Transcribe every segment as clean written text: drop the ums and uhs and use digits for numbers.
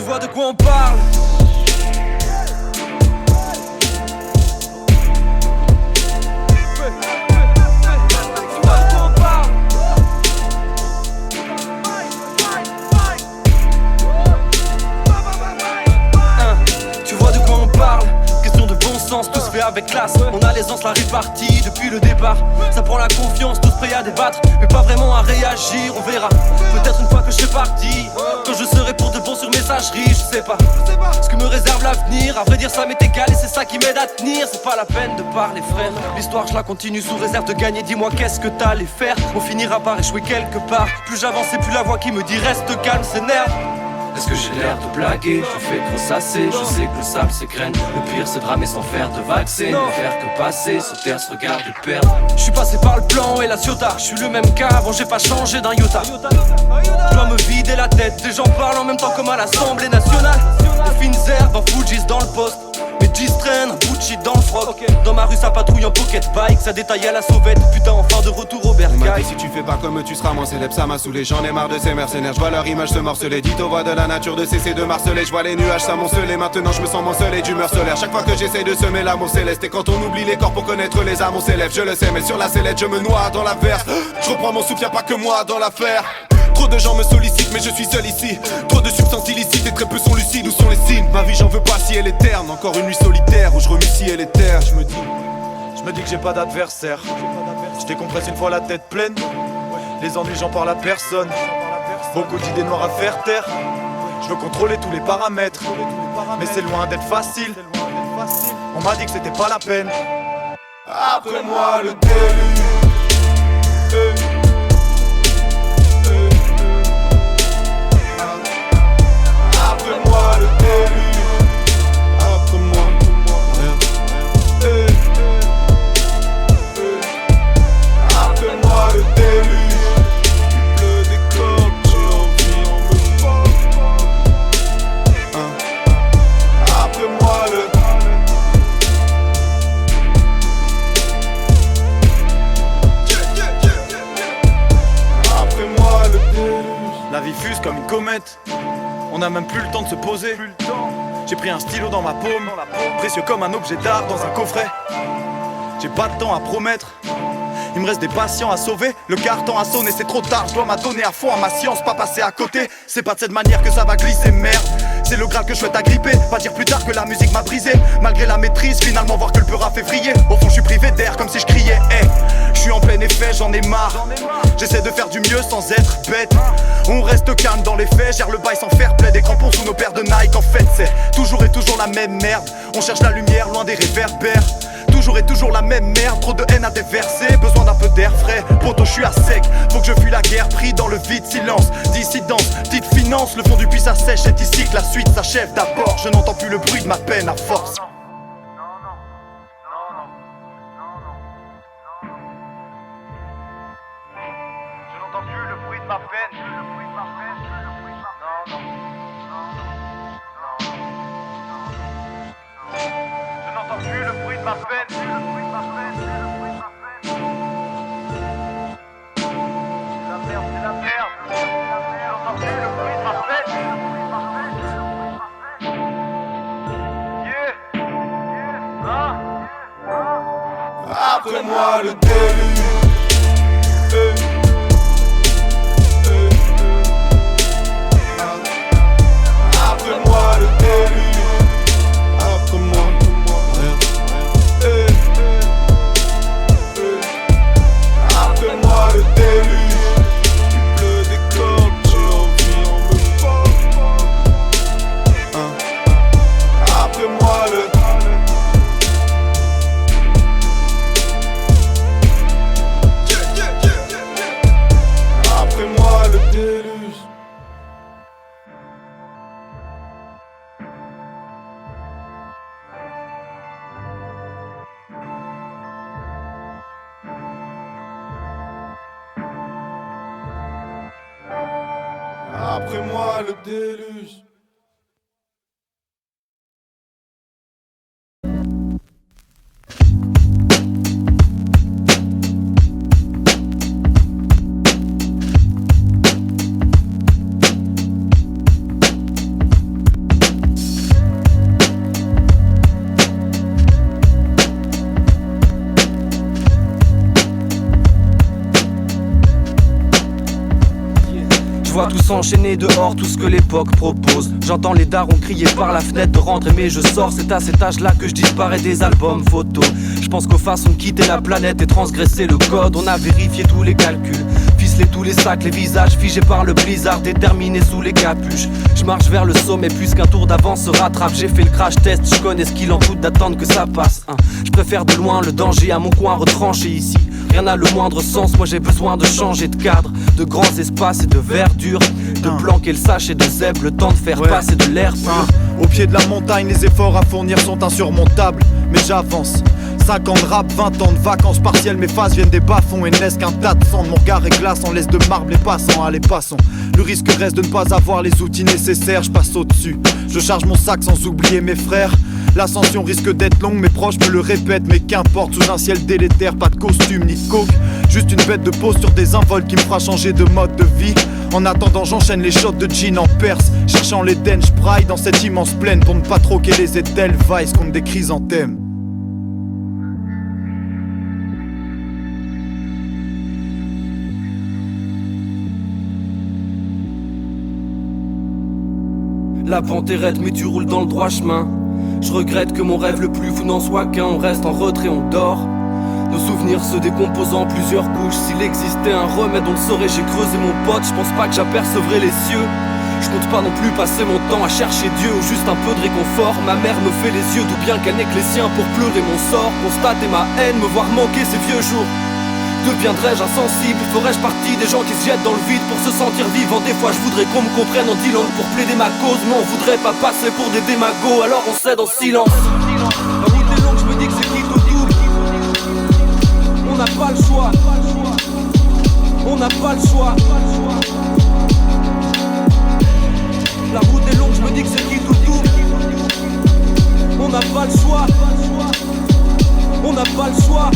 Tu vois de quoi on parle? Tout se fait avec classe, on a l'aisance, la répartie depuis le départ. Ça prend la confiance, tous prêts à débattre, mais pas vraiment à réagir, on verra. Peut-être une fois que je serai parti, quand je serai pour de bon sur messagerie, je sais pas ce que me réserve l'avenir. À vrai dire ça m'est égal et c'est ça qui m'aide à tenir. C'est pas la peine de parler frère, l'histoire je la continue sous réserve de gagner. Dis-moi qu'est-ce que t'allais faire, on finira par échouer quelque part. Plus j'avance et plus la voix qui me dit reste calme s'énerve. Est-ce que j'ai l'air de blaguer? Je fais que ressasser, je sais que le sable s'égrène. Le pire c'est de ramer sans faire de vaccin. Ne faire que passer, se taire, se regarder perdre. Je suis passé par le plan et la ciota. Je suis le même qu'avant, j'ai pas changé d'un iota. Je dois me vider la tête, des gens parlent en même temps comme à l'Assemblée nationale. Les fines herbes en Fujis dans le poste, mes 10 traînent, un bout de shit dans le froc. Dans ma rue ça patrouille en pocket bike, ça détaille à la sauvette. Putain enfin de retour au bercail. Si tu fais pas comme tu seras moins célèbre, ça m'a saoulé. J'en ai marre de ces mercenaires, je vois leur image se morceler. Dites aux voix de la nature de cesser de marceler. Je vois les nuages s'amonceler, maintenant je me sens morcelé d'humeur solaire. Chaque fois que j'essaie de semer l'amour céleste. Et quand on oublie les corps pour connaître les âmes, on s'élève, je le sais. Mais sur la sellette je me noie dans la verse. Je reprends mon souffle, y'a pas que moi dans l'affaire. Trop de gens me sollicitent mais je suis seul ici. Trop de substances illicites et très peu sont lucides. Où sont les signes? Ma vie j'en veux pas si elle est terne. Encore une nuit solitaire où je remue si elle est terre. Je me dis que j'ai pas d'adversaire. Je décompresse une fois la tête pleine. Les ennuis j'en parle à personne. Beaucoup d'idées noires à faire taire. Je veux contrôler tous les paramètres, mais c'est loin d'être facile. On m'a dit que c'était pas la peine. Après moi le déluge. Après moi le déluge. Après moi, après moi le déluge. Il pleut des cordes, j'ai envie, on me porte. Après moi le après moi le déluge. La vie fuse comme une comète. On n'a même plus le temps de se poser. J'ai pris un stylo dans ma paume, précieux comme un objet d'art dans un coffret. J'ai pas de temps à promettre. Il me reste des patients à sauver. Le carton a sonné, c'est trop tard. Je dois m'adonner à fond à ma science, pas passer à côté. C'est pas de cette manière que ça va glisser, merde. C'est le Graal que je souhaite agripper. Pas dire plus tard que la musique m'a brisé. Malgré la maîtrise, finalement voir que le peur a fait vriller. Au fond je suis privé d'air comme si je criais. Hey, je suis en plein effet, j'en ai marre. J'essaie de faire du mieux sans être bête. On reste calme dans les faits, gère le bail sans faire play. Des crampons sous nos paires de Nike. En fait c'est toujours et toujours la même merde. On cherche la lumière loin des réverbères. Toujours et toujours la même merde, trop de haine à déverser. Besoin d'un peu d'air frais, poto je suis à sec. Faut que je fuis la guerre, pris dans le vide, silence. Dissidence, petite finance, le fond du puits ça sèche. C'est ici que la suite s'achève d'abord. Je n'entends plus le bruit de ma peine à force. Je n'entends plus le bruit de ma peine. Je n'entends plus le bruit de ma peine. C'est la merde, c'est la merde. Je n'entends plus le bruit de ma peine. Après moi le déluge. Après moi le déluge. Après moi. Après moi le déluge. Il pleut des cordes, j'ai envie, on me porte. Après moi le après moi le déluge. Après moi le déluge. Je vois tout s'enchaîner dehors, tout ce que l'époque propose. J'entends les darons crier par la fenêtre de rentrer, mais je sors. C'est à cet âge-là que je disparais des albums photos. Je pense qu'aux façons de quitter la planète et transgresser le code. On a vérifié tous les calculs, ficelé tous les sacs, les visages figés par le blizzard, déterminés sous les capuches. Je marche vers le sommet plus qu'un tour d'avance se rattrape. J'ai fait le crash test, je connais ce qu'il en coûte d'attendre que ça passe. Je préfère de loin le danger à mon coin retranché ici. Rien n'a le moindre sens, moi j'ai besoin de changer de cadre, de grands espaces et de verdure, de planquer le sachet de zèbre, le temps de faire passer de l'air pur. Au pied de la montagne, les efforts à fournir sont insurmontables, mais j'avance. 5 ans de rap, 20 ans de vacances partielles, mes phases viennent des bas-fonds et naissent qu'un tas de sang. Mon regard est glaçant, laisse de marbre les passants, allez passons. Le risque reste de ne pas avoir les outils nécessaires, je passe au-dessus. Je charge mon sac sans oublier mes frères. L'ascension risque d'être longue, mes proches me le répètent, mais qu'importe, sous un ciel délétère, pas de costume ni de coke. Juste une bête de pause sur des invols qui me fera changer de mode de vie. En attendant, j'enchaîne les shots de gin en Perse, cherchant les dents, j'braille dans cette immense plaine pour ne pas troquer les Edelweiss contre des chrysanthèmes. La pente est raide mais tu roules dans le droit chemin. Je regrette que mon rêve le plus fou n'en soit qu'un. On reste en retrait, on dort. Nos souvenirs se décomposent en plusieurs couches. S'il existait un remède on le saurait. J'ai creusé mon pote, je pense pas que j'apercevrai les cieux. Je compte pas non plus passer mon temps à chercher Dieu ou juste un peu de réconfort. Ma mère me fait les yeux, d'où bien qu'elle n'est que les siens pour pleurer mon sort. Constater ma haine, me voir manquer ces vieux jours. Deviendrais-je insensible? Ferais-je partie des gens qui se jettent dans le vide pour se sentir vivant? Des fois je voudrais qu'on me comprenne en 10 langues pour plaider ma cause, mais on voudrait pas passer pour des démagos, alors on cède en silence. La route est longue, je me dis que c'est quitte au double. On n'a pas le choix. On n'a pas le choix. La route est longue, je me dis que c'est quitte au double. On n'a pas le choix. On n'a pas le choix.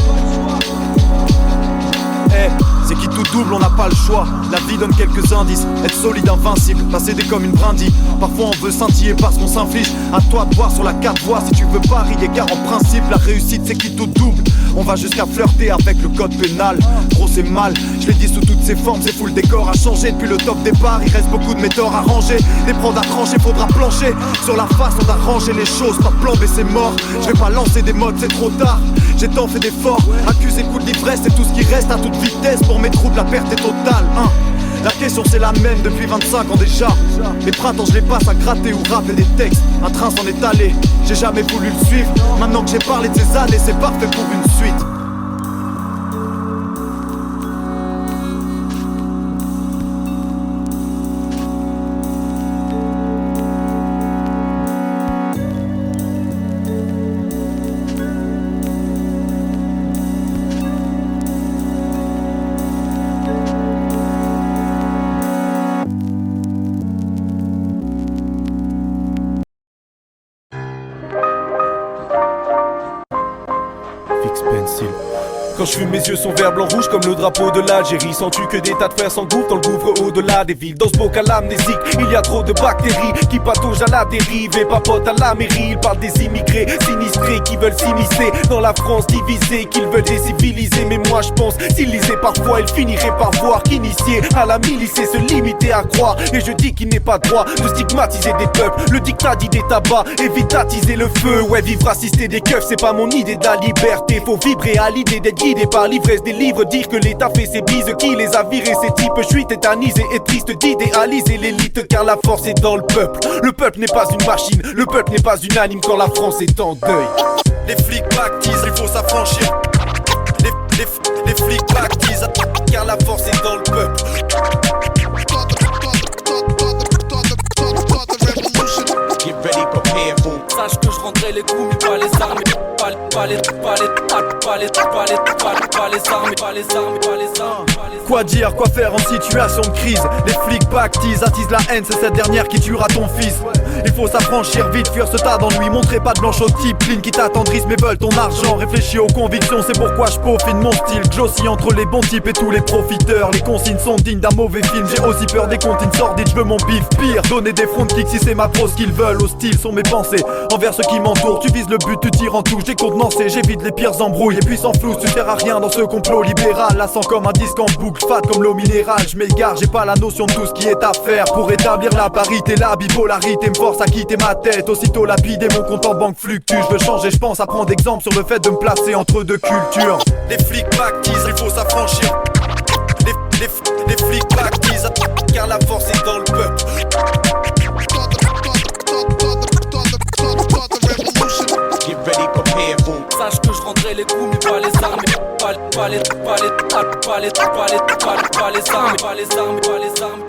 C'est qui tout double, on n'a pas le choix. La vie donne quelques indices, être solide, invincible, pas céder comme une brindille. Parfois on veut scintiller parce qu'on s'inflige. À toi de voir sur la carte voie si tu veux parier, car en principe la réussite c'est qui tout double. On va jusqu'à flirter avec le code pénal. Gros c'est mal, je l'ai dit sous toutes ses formes. C'est fou, le décor a changé depuis le top départ. Il reste beaucoup de méthodes à ranger, des prods à trancher, faudra plancher. Sur la face on a rangé les choses, pas plan B c'est mort. Je vais pas lancer des modes, c'est trop tard. J'ai tant fait d'efforts, accusé coup de l'ivresse. C'est tout ce qui reste à toute vitesse. Pour mes troubles la perte est totale, hein. La question c'est la même depuis 25 ans déjà. Les printemps je les passe à gratter ou rapper des textes. Un train s'en est allé, j'ai jamais voulu le suivre. Maintenant que j'ai parlé de ces années, c'est parfait pour une suite. Quand je fume, mes yeux sont vert, blanc, rouge comme le drapeau de l'Algérie. Sens-tu que des tas de frères s'engouffrent dans le gouffre au-delà des villes? Dans ce bocal amnésique, il y a trop de bactéries qui pataugent à la dérive et papotent à la mairie. Ils parlent des immigrés sinistrés qui veulent s'immiscer dans la France divisée, qu'ils veulent déciviliser. Mais moi je pense, s'ils lisaient parfois, ils finiraient par voir qu'initier à la milice c'est se limiter à croire. Et je dis qu'il n'est pas droit de stigmatiser des peuples. Le dictat dit des tabacs, évite d'attiser le feu. Ouais, vivre assisté des keufs, c'est pas mon idée de la liberté. Faut vibrer à l'idée d'être guidé par l'ivresse des livres. Dire que l'État fait ses bises, qui les a virés ces types? Je suis tétanisé et triste d'idéaliser l'élite, car la force est dans le peuple. Le peuple n'est pas une machine, le peuple n'est pas unanime quand la France est en deuil. Les flics baptisent, il faut s'affranchir. Les flics baptisent, car la force est dans le peuple. Sache que je rendrai les coups mais pas les armes. Pas les armes. Quoi dire, quoi faire en situation de crise? Les flics pactisent, attisent la haine, c'est cette dernière qui tuera ton fils. Il faut s'affranchir vite, fuir ce tas d'ennuis. Montrer pas de blanche au type clean qui t'attendrissent mais veulent ton argent. Réfléchis aux convictions, c'est pourquoi je peaufine mon style. J'oscille entre les bons types et tous les profiteurs. Les consignes sont dignes d'un mauvais film. J'ai aussi peur des comptines sordides, je veux mon bif pire. Donner des front kicks si c'est ma pro, ce qu'ils veulent. Hostiles sont mes pensées envers ceux qui m'entourent. Tu vises le but, tu tires en touche, décontenancé. J'évite les pires embrouilles et puis sans flou, tu sers à rien dans ce complot libéral. Lassant comme un disque en boucle, fat comme l'eau minérale. Je m'égare, j'ai pas la notion de tout ce qui est à faire. Pour établir la parité, la bipolarité me force à quitter ma tête. Aussitôt lapidé, mon compte en banque fluctue. Je veux changer, je pense à prendre exemple sur le fait de me placer entre deux cultures. Les flics pactisent, il faut s'affranchir. Les flics pactisent, car la force est dans le peuple. Get ready, prepare, boom. Sache que je rendrai les coups mais pas les armes. Pas les armes.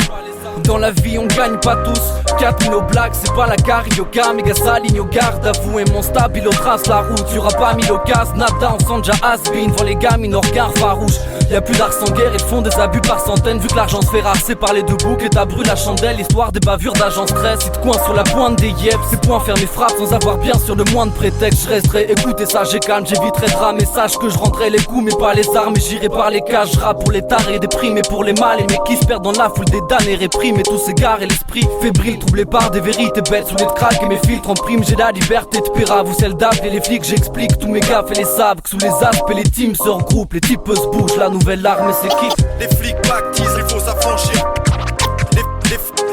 Dans la vie on gagne pas tous. 4000 au black, c'est pas la carioca. Méga saligne au garde à vous et mon stabilo trace la route. Y'aura pas mis l'occasion, nada, on sent déjà has-been. Devant les gamines au regard farouche. Y'a plus d'art sans guerre, ils font des abus par centaines. Vu que l'argent se fait rare, c'est par les deux boucles. Et t'as brûlé la chandelle, histoire des bavures d'agents stress. Ils te coincent sur la pointe des yeux. C'est pour en faire mes frappes sans avoir bien sûr le moindre prétexte. Je resterai, écoutez ça, j'ai calme, j'éviterai de ramer. Sache que je rendrai les coups mais pas les armes. Et j'irai par les cages, je rappe pour les tarés, des primes et pour les mal. Et mes qui se perdent dans la foule des damnés réprimés. Tous s'égarent et l'esprit fébrile, troublé par des vérités bêtes. Sous les crack et mes filtres en prime, j'ai la liberté de pire à vous celle d'appeler les flics. J'explique tous mes gaffes et les sables. Que sous les aspects les teams se regroupent, les types se bougent. La nouvelle arme c'est qui? Les flics pactisent, il faut s'affranchir.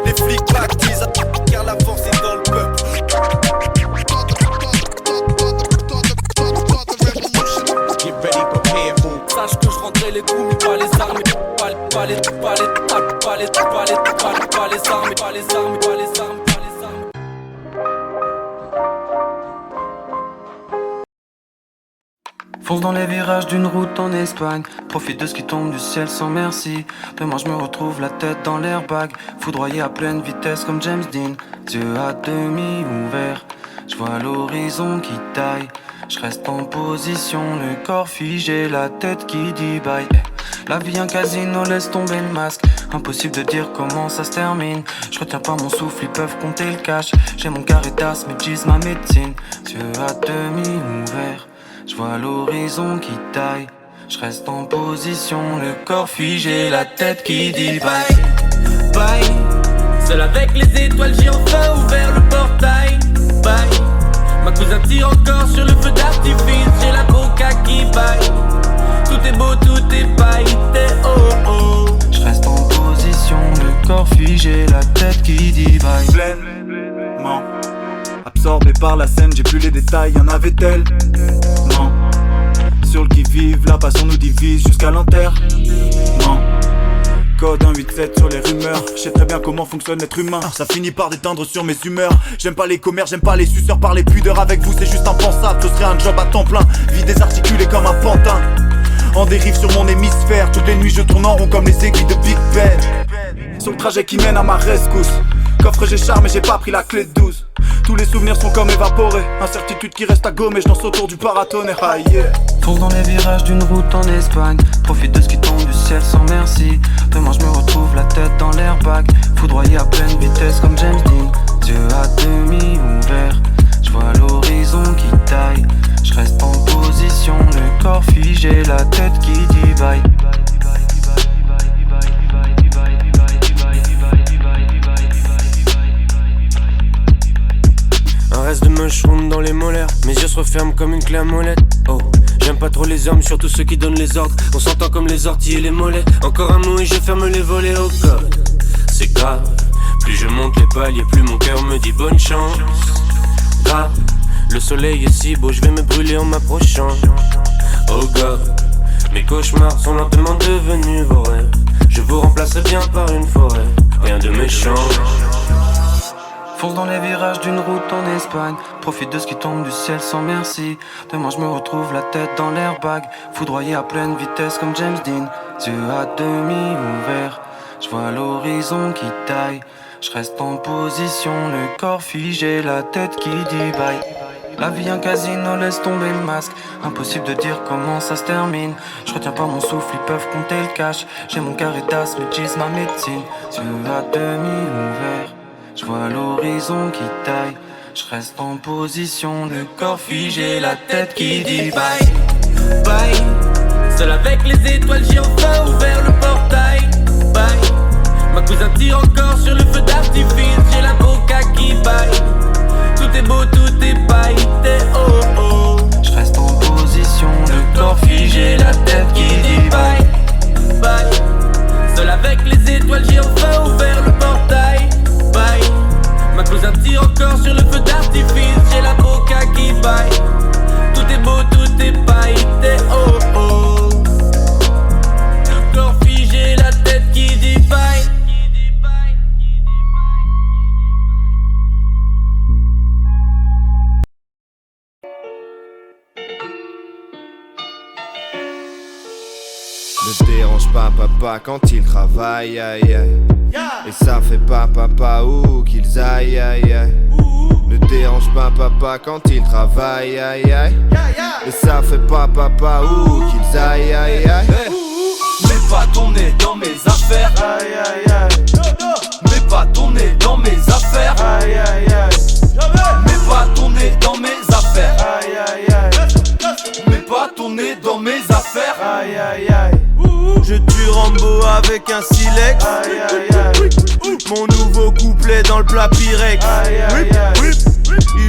Les flics pactisent, car la force est dans le peuple. Get ready, prepare, boom. Sache que je rendrai les coups mais pas les armes. Pas les armes. Fonce dans les virages d'une route en Espagne. Profite de ce qui tombe du ciel sans merci. Demain je me retrouve la tête dans l'airbag. Foudroyé à pleine vitesse comme James Dean. Yeux à demi ouverts. Je vois l'horizon qui taille. Je reste en position, le corps figé, la tête qui dit bye. La vie un casino, laisse tomber le masque. Impossible de dire comment ça se termine. Je retiens pas mon souffle, ils peuvent compter le cash. J'ai mon caritas, mes jeans, ma médecine. Yeux à demi ouverts. Je vois l'horizon qui taille. Je reste en position, le corps figé, la tête qui dit bye. Bye. Seul avec les étoiles, j'ai enfin ouvert le portail. Bye. Ma cousin tire encore sur le feu d'artifice. J'ai la boca qui baille. Tout est beau, tout est pailleté, oh oh. Je reste en position, le corps figé, la tête qui dit bye. Pleinement absorbé par la scène, j'ai plus les détails, y'en avait tellement. Sur le qui-vive, la passion nous divise jusqu'à l'enterrement. Code 187 sur les rumeurs. Je sais très bien comment fonctionne l'être humain. Ça finit par déteindre sur mes humeurs. J'aime pas les commères, j'aime pas les suceurs. Parler pudeur avec vous c'est juste impensable. Ce serait un job à temps plein, vie désarticulée comme un pantin. En dérive sur mon hémisphère. Toutes les nuits je tourne en rond comme les aiguilles de Big Ben. Sur le trajet qui mène à ma rescousse. Coffre j'ai charme mais j'ai pas pris la clé de 12. Tous les souvenirs sont comme évaporés. Incertitude qui reste à gommer, je danse autour du paratonnerre. Ah yeah. Fonce dans les virages d'une route en Espagne. Profite de ce qui tombe du ciel sans merci. Demain je me retrouve la tête dans l'airbag. Foudroyé à pleine vitesse comme James Dean. Yeux à demi ouverts. Je vois l'horizon qui taille. Je reste en position, le corps figé, la tête qui dit bye. Un reste de mushroom dans les molaires. Mes yeux se referment comme une clé à molette. Oh, j'aime pas trop les hommes, surtout ceux qui donnent les ordres. On s'entend comme les orties et les mollets. Encore un mot et je ferme les volets, oh god. C'est grave, plus je monte les paliers, plus mon cœur me dit bonne chance. Grave, le soleil est si beau, je vais me brûler en m'approchant. Oh god, mes cauchemars sont lentement devenus vos rêves. Je vous remplacerai bien par une forêt, rien de méchant. Fonce dans les virages d'une route en Espagne. Profite de ce qui tombe du ciel sans merci. Demain je me retrouve la tête dans l'airbag. Foudroyé à pleine vitesse comme James Dean. Yeux à demi ouverts. Je vois l'horizon qui taille. Je reste en position, le corps figé, la tête qui dit bye. La vie un casino, laisse tomber le masque. Impossible de dire comment ça se termine. Je retiens pas mon souffle, ils peuvent compter le cash. J'ai mon caritas, mes jeans, ma médecine. Yeux à demi ouverts. Je vois l'horizon qui taille. Je reste en position, le corps figé, la tête qui dit bye. Bye. Seul avec les étoiles, j'ai enfin ouvert le portail. Bye. Ma cousin tire encore sur le feu d'artifice. J'ai la boca qui baille. Tout est beau, tout est pailleté, oh oh. Je reste en position, le corps figé, la tête qui dit bye. Bye. Seul avec les étoiles, j'ai enfin ouvert le portail. Bye. Ma cousin tire encore sur le feu d'artifice. J'ai la boca qui baille. Tout est beau, tout est pailleté, oh oh. Le corps figé, la tête qui dit bye. Ne dérange pas papa quand il travaille, aïe aïe. Et ça fait pas papa où qu'ils aillent, aïe aïe. Ne dérange pas papa quand il travaille, aïe aïe. Et ça fait pas papa où qu'ils aillent, aïe aïe. Mets pas ton nez dans mes affaires, Aïe aïe aïe. mets pas ton nez dans mes affaires, Aïe aïe aïe. mets pas ton nez dans mes affaires, Aïe aïe aïe. mets pas ton nez dans mes affaires. Aïe aïe aïe. Je tue Rambo avec un silex. Aïe aïe aïe. Mon nouveau couplet dans le plat Pyrex. Aïe aïe aïe.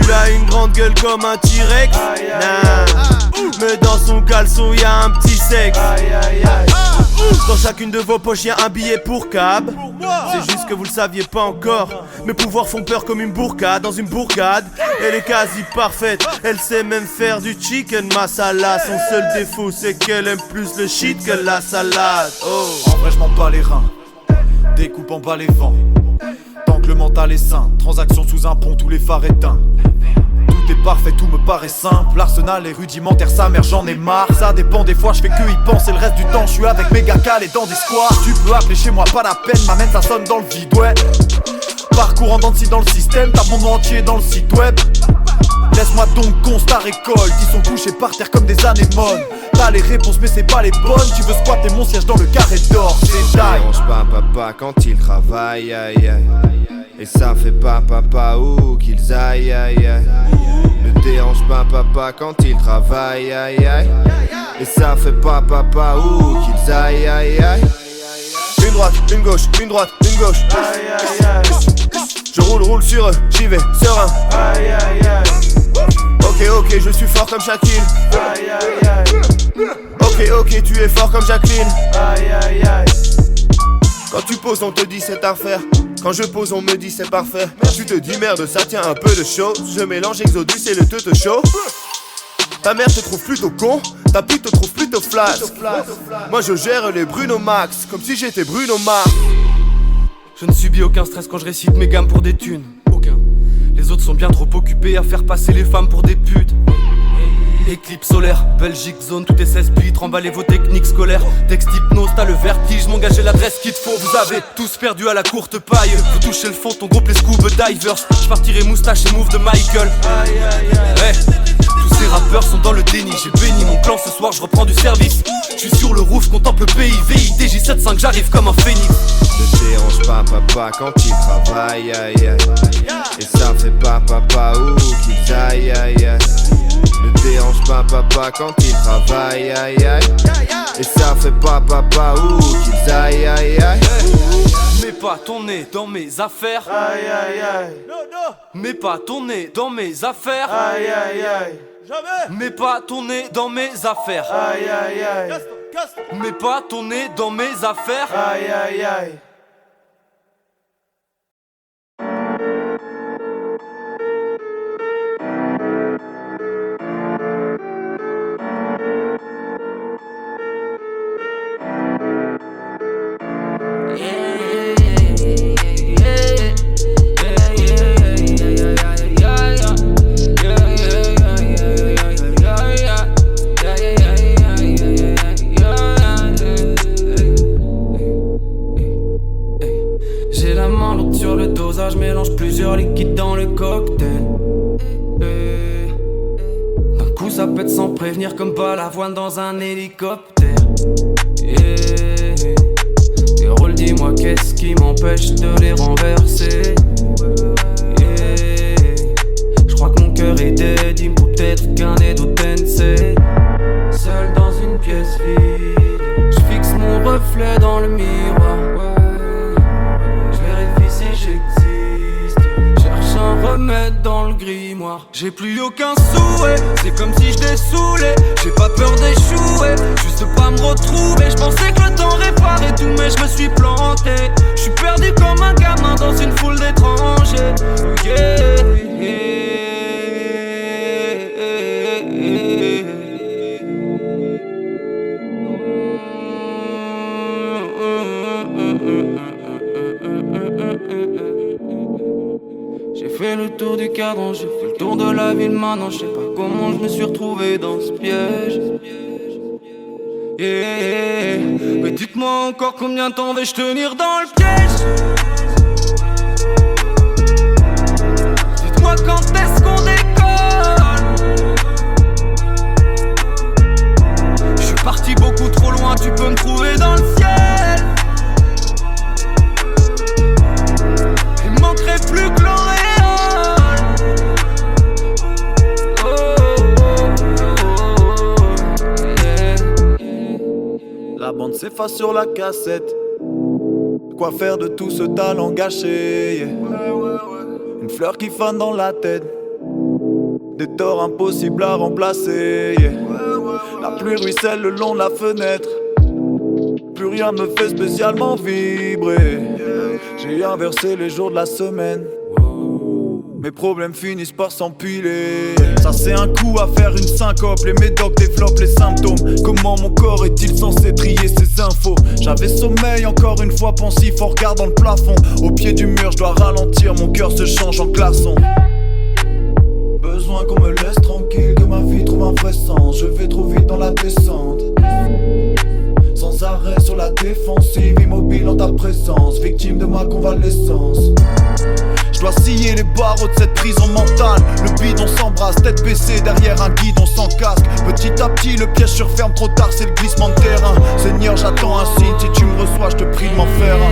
Il a une grande gueule comme un T-Rex. Aïe, aïe, Nah. Mais dans son caleçon y'a un petit sexe. Aïe aïe aïe. Dans chacune de vos poches y'a un billet pour cab. C'est juste que vous le saviez pas encore. Mes pouvoirs font peur comme une bourgade dans une bourgade. Elle est quasi parfaite. Elle sait même faire du chicken masala. Son seul défaut c'est qu'elle aime plus le shit que la salade. Oh. En vrai je m'en bats les reins. Découpe en bas les vents. Tant que le mental est sain. Transaction sous un pont, tous les phares éteints. Tout est parfait, tout me paraît simple. L'arsenal est rudimentaire, sa mère j'en ai marre. Ça dépend des fois, je fais que y penser. Le reste du temps, je suis avec mes gars calés dans des squares. Tu peux appeler chez moi, pas la peine. M'amène, ça sonne dans le vide, ouais. Parcours en dents de scie dans le système. Tape mon nom entier dans le site web. Laisse-moi donc constat récolte. Ils sont couchés par terre comme des anémones. T'as les réponses mais c'est pas les bonnes. Tu veux squatter mon siège dans le carré d'or. C'est Ne die. dérange pas papa quand il travaille, aïe aïe. Et ça fait pas papa où qu'ils aillent, aïe aïe. Ne dérange pas papa quand il travaille, aïe aïe. Et ça fait pas papa où qu'ils aillent, aïe aïe. Une droite, une gauche, une droite, une gauche. Aïe aïe aïe. Je roule sur eux, j'y vais, serein. Aïe aïe aïe. Ok, je suis fort comme Shaquille. Aïe aïe aïe. Ok, tu es fort comme Jacqueline. Aïe aïe aïe. Quand tu poses, on te dit c'est à refaire. Quand je pose, on me dit c'est parfait. Tu te dis merde, ça tient un peu de chaud. Je mélange Exodus et le te chaud. Ta mère te trouve plutôt con, ta pute te trouve plutôt flasque. Moi je gère les Bruno Max, comme si j'étais Bruno Mars. Je ne subis aucun stress quand je récite mes gammes pour des thunes. Aucun. Les autres sont bien trop occupés à faire passer les femmes pour des putes. Éclipse solaire, Belgique zone, tout est 16 bits, remballez vos techniques scolaires. Texte hypnose, t'as le vertige, mon gars j'ai l'adresse qu'il te faut. Vous avez tous perdu à la courte paille. Vous touchez le fond, ton groupe les scuba divers. Je partirai moustache et move de Michael. Aïe aïe aïe. Hey, tous ces rappeurs sont dans le déni. J'ai béni mon clan, ce soir je reprends du service. Je suis sur le roof, contemple le pays. VID, J75, j'arrive comme un phénix. Ne dérange pas papa quand il travaille, aïe aïe. Et ça fait pas papa où qu'ils aillent, aïe aïe. Ne dérange pas papa quand il travaille, aïe aïe. Et ça fait pas papa où qu'ils aillent, aïe aïe. Mets pas ton nez dans mes affaires. Aïe aïe aïe. Mets pas ton nez dans mes affaires. Aïe aïe aïe. Mets pas ton nez dans mes affaires. Aïe aïe aïe. Mets pas ton nez dans mes affaires. Aïe aïe aïe. J'ai la main lourde sur le dosage, mélange plusieurs liquides dans le cocktail. D'un coup ça pète sans prévenir comme pas l'avoine dans un hélicoptère. Et roule, dis-moi qu'est-ce qui m'empêche de les renverser. miroir. Je vérifie si j'existe. Cherche un remède dans le grimoire. J'ai plus aucun souhait, c'est comme si je t'ai saoulé. J'ai pas peur d'échouer, juste pas me retrouver. Je pensais que le temps réparait tout, mais je me suis planté. Je suis perdu comme un gamin dans une foule d'étrangers. J'ai fait le tour du cadran, j'ai fait le tour de la ville maintenant. Je sais pas comment je me suis retrouvé dans ce piège. Mais dites-moi encore combien de temps vais-je tenir dans le piège. Dites-moi quand est-ce qu'on décolle. Je suis parti beaucoup trop loin, tu peux me trouver dans le ciel. Il manquerait plus que l'oreille. La bande s'efface sur la cassette. Quoi faire de tout ce talent gâché, yeah. Une fleur qui fane dans la tête. Des torts impossibles à remplacer, yeah. La pluie ruisselle le long de la fenêtre. Plus rien me fait spécialement vibrer. J'ai inversé les jours de la semaine. Mes problèmes finissent par s'empiler. Ça c'est un coup à faire une syncope. Les médocs développent les symptômes. Comment mon corps est-il censé trier ces infos? J'avais sommeil encore une fois pensif en regardant le plafond. Au pied du mur je dois ralentir, mon cœur se change en glaçon. Besoin qu'on me laisse tranquille, que ma vie trouve un vrai sens. Je vais trop vite dans la descente. Sans arrêt sur la défensive, immobile en ta présence. Victime de ma convalescence. Je dois scier les barreaux de cette prison mentale. Le bidon s'embrasse, tête baissée derrière un guidon sans casque. Petit à petit le piège se referme, trop tard c'est le glissement de terrain. Seigneur j'attends un signe, si tu me reçois je te prie de m'en faire un.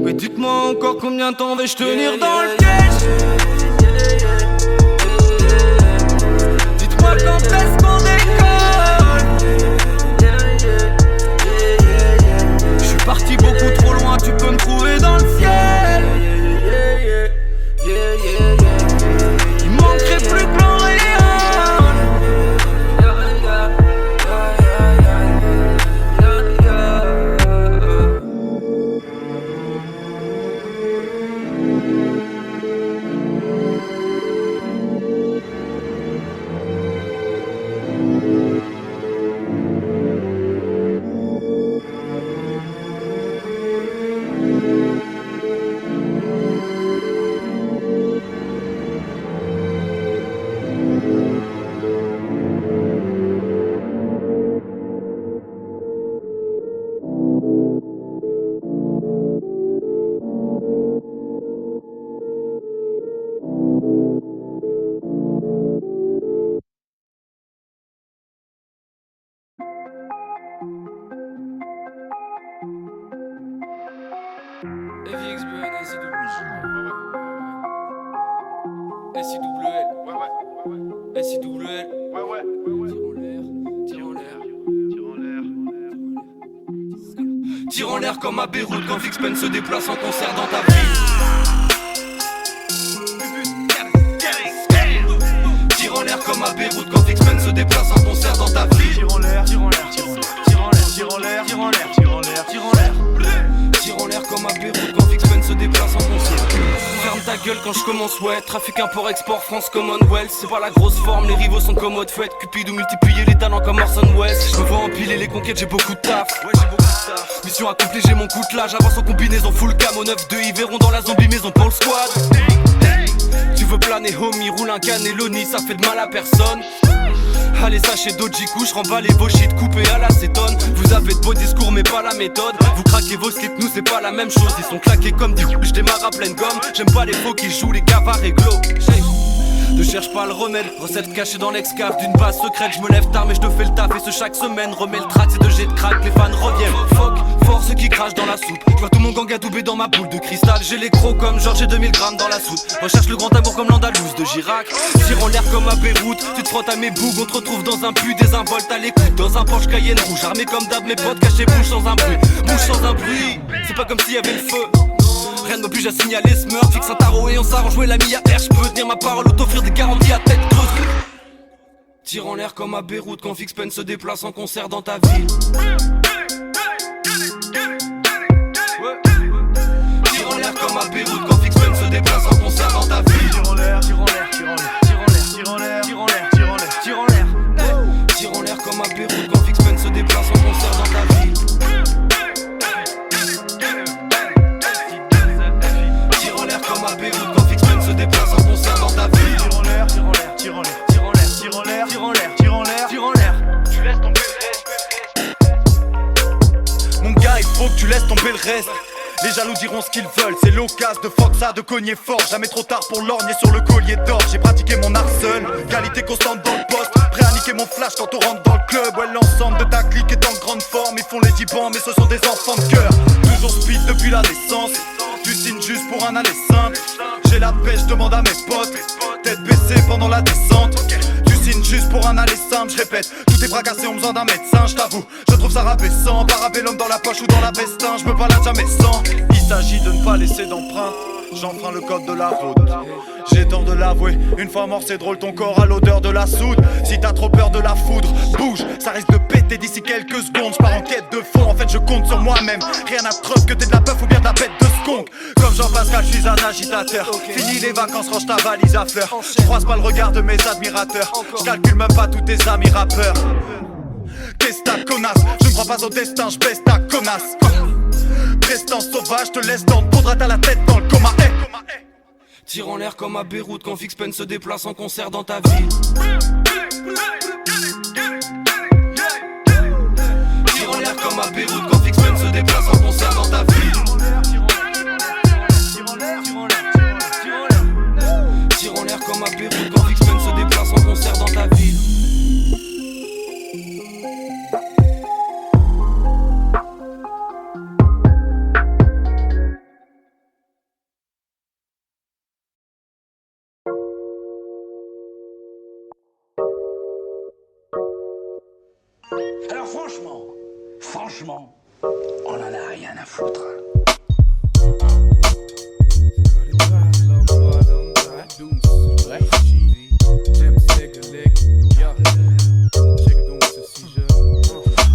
Mais dites-moi encore combien de temps vais-je tenir dans le piège. Dites-moi quand est-ce qu'on décolle. Je suis parti beaucoup trop loin, tu peux me trouver dans le ciel. Il manquerait plus que l'oreille. Tire en l'air comme à Beyrouth quand Fixpen se déplace en concert dans ta ville. Tire en l'air comme à Beyrouth quand Fixpen se déplace en concert dans ta ville. Tire en l'air, tire en l'air, tire en l'air, tire en l'air, tire en l'air, tire en l'air, tire en l'air, tire en l'air. Tire en l'air comme à Beyrouth quand Fixpen se déplace en concert. Ferme ta gueule quand je commence, ouais. Trafic import-export, France Commonwealth. C'est pas la grosse forme, les rivaux sont commodes. Faites Cupid ou multiplier les talents comme Orson Welles. Je me vois empiler les conquêtes, j'ai beaucoup de taf. Ouais, j'ai beaucoup de taf. Mission accomplie, j'ai mon coutelas. J'avance en combinaison full cam au 9-2. Ils verront dans la zombie maison pour le squad. Tu veux planer, homie, roule un cannelloni, ça fait de mal à personne. Allez sachez Dojiku, j'remballe vos shit coupés à l'acétone. Vous avez de beaux discours mais pas la méthode. Vous craquez vos slips, nous c'est pas la même chose. Ils sont claqués comme du je démarre à pleine gomme. J'aime pas les faux qui jouent les cavards et glos. Ne cherche pas le remède, recette cachée dans l'excave d'une base secrète. Je me lève tard mais je te fais le taf et ce chaque semaine. Remets le track, c'est de jet de crack, les fans reviennent. Fuck, fort ceux qui crachent dans la soupe. Je vois tout mon gang adoubé dans ma boule de cristal. J'ai les crocs comme Georges et 2000 grammes dans la soupe. Recherche le grand amour comme l'Andalouse de Girac. Tire en l'air comme à Beyrouth. Tu te frottes à mes bougs, on te retrouve dans un puits, désinvolte à l'écoute. Dans un Porsche Cayenne rouge, armé comme d'hab, mes potes cachés bouche sans un bruit. Bouche sans un bruit, c'est pas comme s'il y avait le feu. Rien ne m'oblige à signaler ce meurtre. Fixe un tarot et on s'arrange, jouer la mia R. J'peux tenir ma parole ou t'offrir des garanties à tête creuse. Tire en l'air comme à Beyrouth quand Fix Pen se déplace en concert dans ta ville. Tire en l'air comme à Beyrouth quand Fix Pen se déplace en concert dans ta ville. Tire en l'air, tire en l'air, tire en l'air, tire en l'air, tire en l'air, tire en l'air, tire en l'air, tire en l'air. Tire en l'air comme à Beyrouth quand Fix Pen se déplace en concert dans ta ville. Tire en l'air comme à Beyrouth quand Fix Pen se déplace en concert dans ta ville. Tire en l'air, tire en l'air, tire en l'air, tire en l'air, tire en l'air, tire en l'air, tire en l'air, tire en l'air. Tu laisses tomber le reste. Mon gars, il faut que tu laisses tomber le reste. Les jaloux diront ce qu'ils veulent, c'est l'occasion de Foxa de cogner fort. Jamais trop tard pour lorgner sur le collier d'or. J'ai pratiqué mon arsenal, qualité constante dans le poste. Prêt à niquer mon flash quand on rentre dans le club. Ouais, l'ensemble de ta clique est en grande forme. Ils font les 10 bancs mais ce sont des enfants de cœur. Toujours speed depuis la naissance. Tu signes juste pour un aller simple. J'ai la pêche, demande à mes potes. Tête baissée pendant la descente. Tu signes juste pour un aller simple, je répète. Tout est bracassé, on besoin d'un médecin, je t'avoue. Je trouve ça rabaissant, parabellum dans la poche ou dans la vestin. Je me balade jamais sans. Il s'agit de ne pas laisser d'empreinte. J'enfreins le code de la route. J'ai tort de l'avouer, une fois mort c'est drôle, ton corps a l'odeur de la soude. Si t'as trop peur de la foudre, bouge, ça risque de péter d'ici quelques secondes. Je pars en quête de fond, en fait je compte sur moi-même. Rien à preuve que t'es de la bœuf ou bien de la bête de skunk. Comme Jean-Pascal, je suis un agitateur. Fini les vacances, range ta valise à fleurs. Je croise pas le regard de mes admirateurs. Je calcule même pas tous tes amis rappeurs. Qu'est-ce ta connasse? Je ne crois pas au destin, je baisse ta connasse. Prestance sauvage, te laisse dans le poudre, t'as la tête dans le coma. Tire en l'air comme à Beyrouth quand Fix Pen se déplace en concert dans ta ville. Tire en l'air comme à Beyrouth quand Fix Pen se déplace en concert dans ta ville. Tire en l'air comme à Beyrouth quand Fix Pen se déplace en concert dans ta ville. Alors franchement, on en a rien à foutre.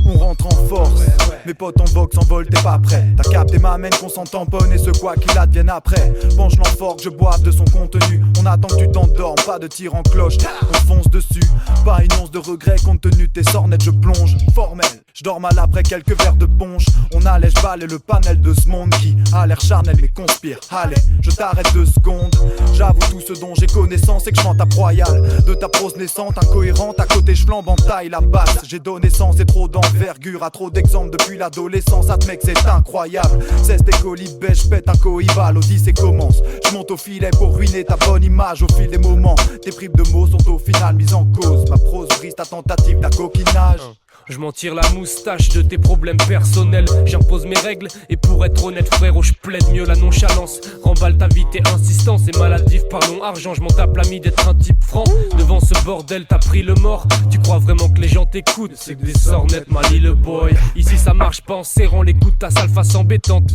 On rentre en force, mes potes en vogue s'envolent, t'es pas prêt. T'as capté ma main qu'on s'en tamponne et ce quoi qu'il advienne après. Penche l'enforque, je boive de son contenu. On attend que tu t'endormes, pas de tir en cloche. On fonce dessus, pas une once de regret compte tenu de tes sornettes, je plonge. Formel, je dors mal après quelques verres de punch. On allège balle et le panel de ce monde qui a l'air charnel mais conspire. Allez, je t'arrête 2 secondes. J'avoue tout ce dont j'ai connaissance et que je m'en royal. De ta prose naissante, incohérente, à côté je flambe en taille la basse. J'ai donné sens et trop d'envergure à trop d'exemples depuis l'adolescence. Admec c'est incroyable. Cesse tes colibets, je pète un coïbal. L'odyssée commence, je monte au filet pour ruiner ta bonne image au fil des moments. Tes bribes de mots sont au final mises en cause. Ma prose brise ta tentative d'accoquinage. Je m'en tire la moustache de tes problèmes personnels. J'impose mes règles et pour être honnête frérot je plaide mieux la nonchalance. Remballe ta vie, t'es insistant, c'est maladif. Parlons argent, je m'en tape l'ami d'être un type franc. Devant ce bordel t'as pris le mort. Tu crois vraiment que les gens t'écoutent? C'est que des sornettes manie le boy. Ici ça marche pas en serrant les coups de ta sale face embêtante.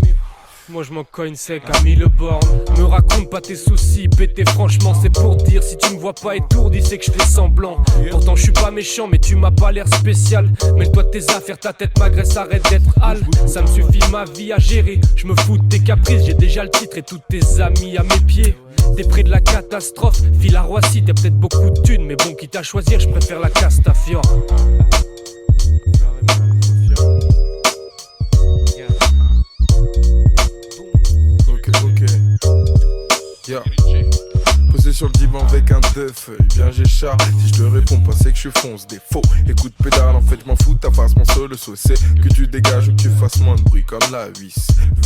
Moi je m'en cogne sec à 1000 bornes. Me raconte pas tes soucis, pété franchement c'est pour dire. Si tu me vois pas étourdi c'est que je fais semblant. Pourtant je suis pas méchant mais tu m'as pas l'air spécial. Mêle-toi de tes affaires, ta tête m'agresse, arrête d'être hal. Ça me suffit ma vie à gérer. Je me fous de tes caprices, j'ai déjà le titre et tous tes amis à mes pieds. T'es près de la catastrophe, file à Roissy, t'as peut-être beaucoup de thunes. Mais bon quitte à choisir, je préfère la Castafiore. Ok. Yeah. Posé sur le divan avec un deux feuilles. Bien j'ai chat, si je te réponds pas c'est que je fonce des faux. Écoute pédale, en fait je m'en fous, ta face mon seul sauce. C'est que tu dégages ou que tu fasses moins de bruit comme la vis.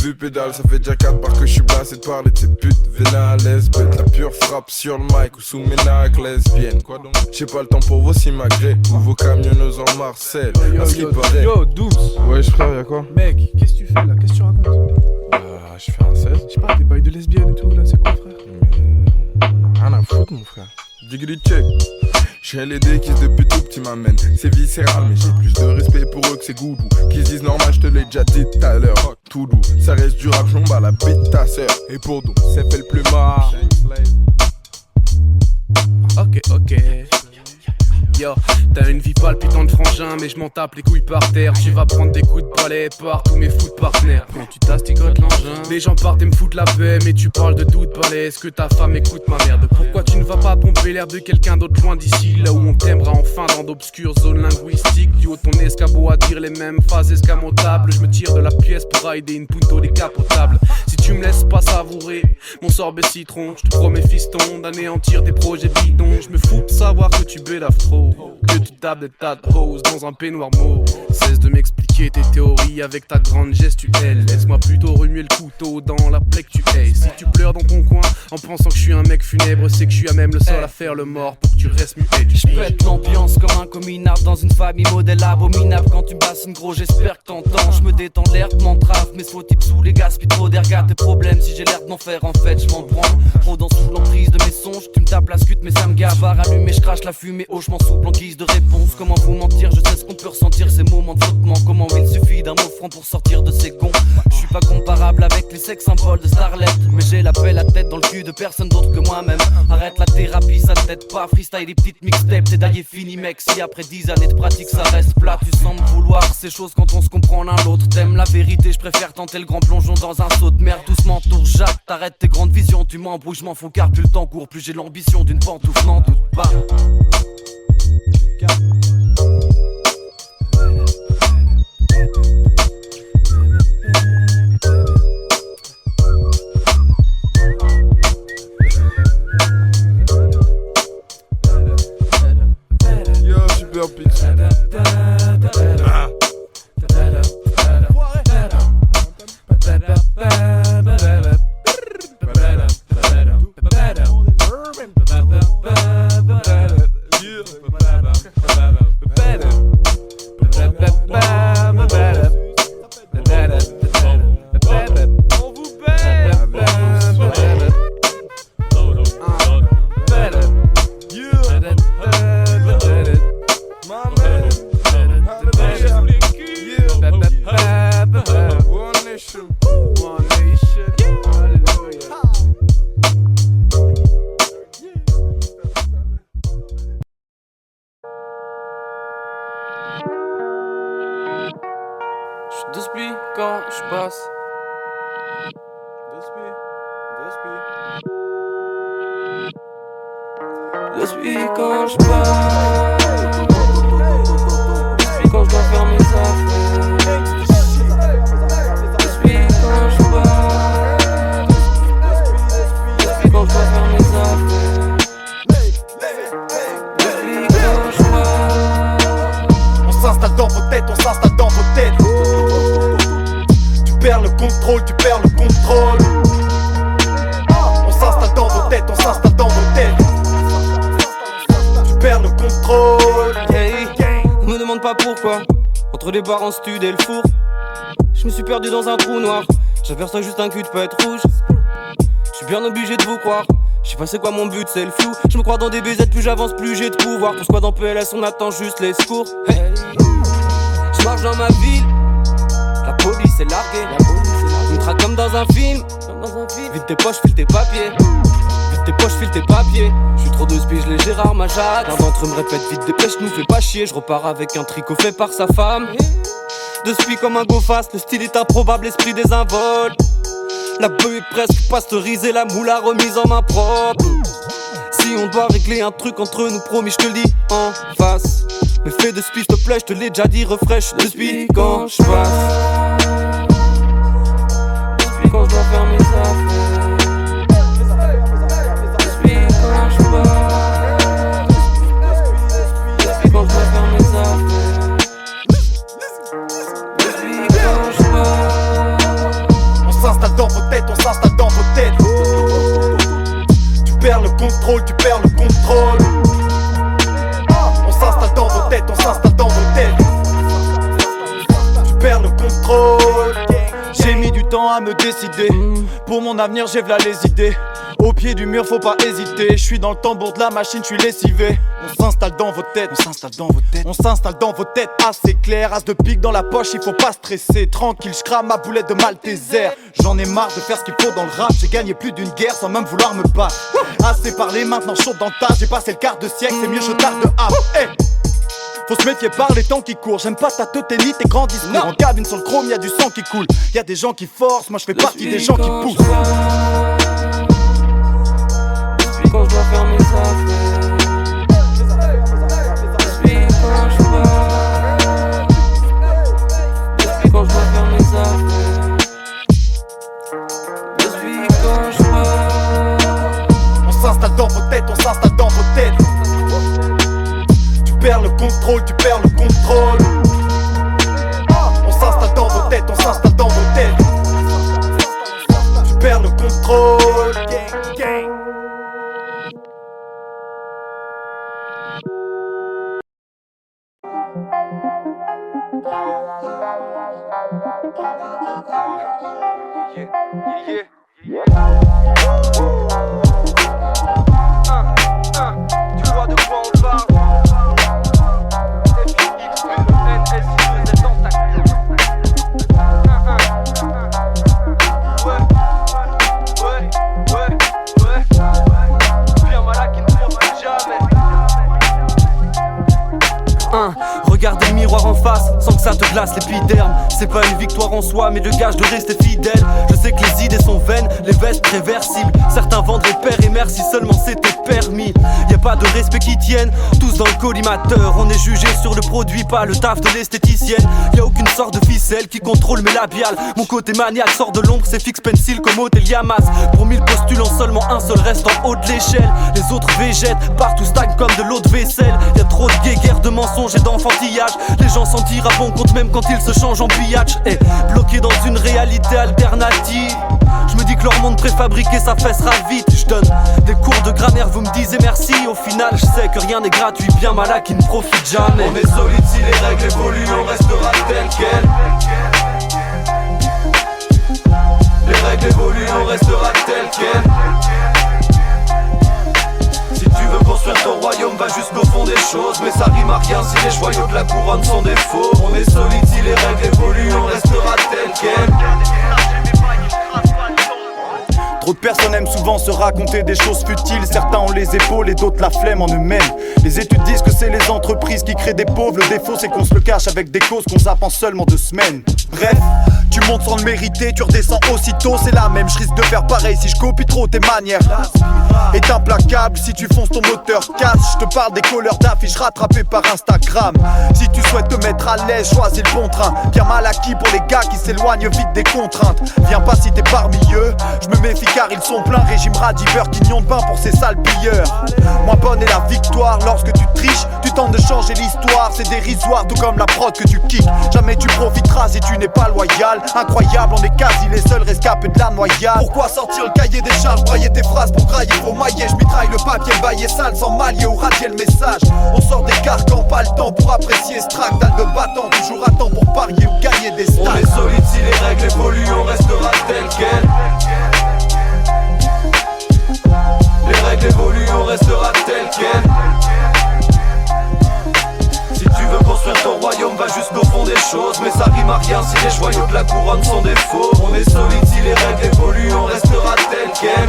Vu pédale, ça fait déjà 4 bars que je suis blasé de parler de ces putes vénales lesbiennes. La pure frappe sur le mic ou sous mes nacs lesbiennes. Quoi donc? J'ai pas le temps pour vos simagrées ou vos camionneuses en Marseille. À ce qui paraît. Yo, douce. Ouais, frère, y'a quoi? Mec, qu'est-ce que tu fais là? Qu'est-ce que tu racontes? Je fais un 16. Je sais pas, des bails de lesbiennes et tout là, c'est quoi, frère? Mais rien à foutre, mon frère. Diggity check. J'ai les dés qui depuis tout petit m'amènent. C'est viscéral, mais j'ai plus de respect pour eux que c'est goudou. Qui se disent normal, je te l'ai déjà dit tout à l'heure. Tout doux, ça reste du rap, j'en bats la bite de ta sœur. Et pour nous, c'est fait le plus mort. Ok. Yo, t'as une vie palpitante frangin, mais je m'en tape les couilles par terre. Tu vas prendre des coups de balai par tous mes foot partenaires. Quand tu t'asticotes l'engin, les gens partent et me foutent la paix. Mais tu parles de doute balai, est-ce que ta femme écoute ma merde? Pourquoi tu ne vas pas pomper l'air de quelqu'un d'autre loin d'ici? Là où on t'aimera enfin dans d'obscures zones linguistiques. Du haut de ton escabeau à dire les mêmes phases escamotables. Je me tire de la pièce pour rider une punto décapotable. Si tu me laisses pas savourer mon sorbet citron, je te promets fiston d'anéantir tes projets bidons. Je me fous de savoir que tu bédaves trop, que tu tapes des tas de roses dans un peignoir mauve. Cesse de m'expliquer tes théories avec ta grande gestuelle. Laisse-moi plutôt remuer le couteau dans la plaie que tu hais. Si tu pleures dans ton coin en pensant que je suis un mec funèbre, c'est que je suis à même le seul à faire le mort pour que tu restes muet. Je pète l'ambiance comme un communard dans une famille modèle abominable. Quand tu me bassines gros, j'espère que t'entends. Je me détends, l'air m'entrave, mes faux types sous les gaspilles trop d'air. Garde tes problèmes, si j'ai l'air d'en faire en fait, je m'en branle. Rôdant sous l'emprise de mes songes, tu me tapes la scute mais ça me gave. À rallumer, je crache la fumée, oh je m'en souple en guise de réponse. Comment vous mentir, je sais ce qu'on peut ressentir, ces moments de flottement. Comment il suffit d'un mot franc pour sortir de ces gonds. Je suis pas comparable avec les sex symboles de Starlet, mais j'ai la paix, la tête dans le cul de personne d'autre que moi-même. Arrête la thérapie, ça t'aide pas. Freestyle des petites mixtapes, t'es d'ailleurs fini mec. Si après 10 années de pratique ça reste plat, tu sembles vouloir ces choses quand on se comprend l'un l'autre. T'aimes la vérité, je préfère tenter le grand plongeon dans un saut de merde. Doucement tour Jacques, t'arrêtes tes grandes visions. Tu m'embrouilles, je m'en fous car plus le temps court, plus j'ai l'ambition d'une pantoufle, n'en doute pas. Yo, super pitch. J'desplie quand j'passe. J'desplie quand j'passe. J'desplie quand j'dois faire mes affaires. J'desplie quand j'passe. J'desplie quand j'dois faire mes affaires. J'desplie quand j'passe. On s'installe dans vos têtes, on s'installe dans vos têtes. Tu perds le contrôle, tu perds le contrôle. On s'installe dans vos têtes, on s'installe dans vos têtes. Tu perds le contrôle. Hey, me demande pas pourquoi. Entre les bars en stud et le four, je me suis perdu dans un trou noir. J'aperçois juste un cul de pète rouge. Je suis bien obligé de vous croire. Je sais pas c'est quoi mon but, c'est le flou. Je me crois dans des BZ, plus j'avance, plus j'ai de pouvoir. Pour squad en PLS, on attend juste les secours. Hey. Je marche dans ma ville, la police est larguée. On me traque comme dans un film. Vite tes poches, file tes papiers. Vite tes poches, file tes papiers. Je suis trop de spies, les Gérard Majac. L'un d'entre eux me répète vite dépêche, nous fais pas chier. Je repars avec un tricot fait par sa femme. De spies comme un go fast, le style est improbable, l'esprit désinvolte. La bœuf est presque pasteurisée, la moule a remise en main propre. Si on doit régler un truc entre nous, promis, je te le dis en face. Mais fais de spi, s'il te plaît, je te l'ai déjà dit, refresh le spi quand je passe. Spi quand je dois faire mes affaires. Spi quand s'installe dans vos têtes. Tu perds le contrôle. J'ai mis du temps à me décider. Pour mon avenir j'ai v'là les idées. Au pied du mur faut pas hésiter. Je suis dans le tambour de la machine, je suis lessivé. On s'installe dans vos têtes. On s'installe dans vos têtes. On s'installe dans vos têtes. Assez clair, as de pique dans la poche, il faut pas stresser. Tranquille, je crame ma boulette de Malteser. J'en ai marre de faire ce qu'il faut dans le rap. J'ai gagné plus d'une guerre sans même vouloir me battre. Assez parlé, maintenant je saute dans le tas. J'ai passé le quart de siècle, c'est mieux je tarde de hap. Hey. Faut se méfier par les temps qui courent. J'aime pas ta teuté ni tes grands discours. En cabine sur le chrome, y'a du sang qui coule. Y'a des gens qui forcent, moi je fais partie des gens qui poussent. Depuis quand je dois faire mes affaires. Depuis quand je vois. Depuis quand je dois faire mes affaires. Depuis quand je vois. On s'installe dans vos têtes, on s'installe dans vos têtes. Tu perds le contrôle, tu perds le contrôle. On s'installe dans vos têtes, on s'installe dans vos têtes. Tu perds le contrôle. Gang, gang. Tu vois de quoi on parle. Regarder le miroir en face sans que ça te glace l'épiderme. C'est pas une victoire en soi mais le gage de rester fidèle. Je sais que les idées sont vaines, les vestes réversibles. Certains vendraient père et mère si seulement c'était permis. Y'a pas de respect qui tienne, tous dans le collimateur. On est jugé sur le produit, pas le taf de l'esthéticienne. Y'a aucune sorte de ficelle qui contrôle mes labiales. Mon côté maniaque sort de l'ombre, c'est fixe pencil comme Hôtel Yamas. Pour 1000 postulants seulement un seul reste en haut de l'échelle. Les autres végètent, partout stagnent comme de l'eau de vaisselle. Y'a trop de guéguerres, de mensonges et d'enfantillage. Les gens s'en tirent à bon compte même quand ils se changent en pillage. Et bloqués dans une réalité alternative. Je me dis que leur monde préfabriqué ça fessera vite. Je donne des cours de grammaire, vous me disiez merci. Au final je sais que rien n'est gratuit, bien malin qui ne profite jamais. On est solide si les règles évoluent, on restera tel quel. Les règles évoluent, on restera tel quel. Si tu veux construire ton royaume, va jusqu'au fond des choses. Mais ça rime à rien si les joyaux de la couronne sont des faux. On est solide si les règles évoluent, on restera tel quel. Trop de personnes aiment souvent se raconter des choses futiles. Certains ont les épaules et d'autres la flemme en eux-mêmes. Les études disent que c'est les entreprises qui créent des pauvres. Le défaut c'est qu'on se le cache avec des causes qu'on zappe en seulement 2 semaines. Bref, tu montes sans le mériter, tu redescends aussitôt. C'est la même, je risque de faire pareil si je copie trop tes manières. Est implacable si tu fonces ton moteur casse. Je te parle des colleurs d'affiches rattrapés par Instagram. Si tu souhaites te mettre à l'aise, choisis le bon train. Bien mal acquis pour les gars qui s'éloignent vite des contraintes. Viens pas si t'es parmi eux, je me méfie car ils sont pleins. Régime radiveur, quignon de pain pour ces sales pilleurs. Moins bonne est la victoire lorsque tu triches. Tu tentes de changer l'histoire, c'est dérisoire. Tout comme la prod que tu kicks. Jamais tu profiteras si tu n'es pas loyal. Incroyable, on est quasi les seuls rescapés de la noyade. Pourquoi sortir le cahier des charges, broyer tes phrases pour grailler vos maillets. Je mitraille le papier, le baillet sale sans mallier ou radier le message. On sort des carcans, pas le temps pour apprécier ce track. Dalle de battant, toujours à temps pour parier ou gagner des stacks. On est solide si les règles évoluent, on restera tel quel. Les règles évoluent, on restera tel quel. Si tu veux construire ton royaume, va jusqu'au fond des choses. Mais ça rime à rien si les joyaux de la couronne sont des faux. On est solide si les règles évoluent, on restera tel quel.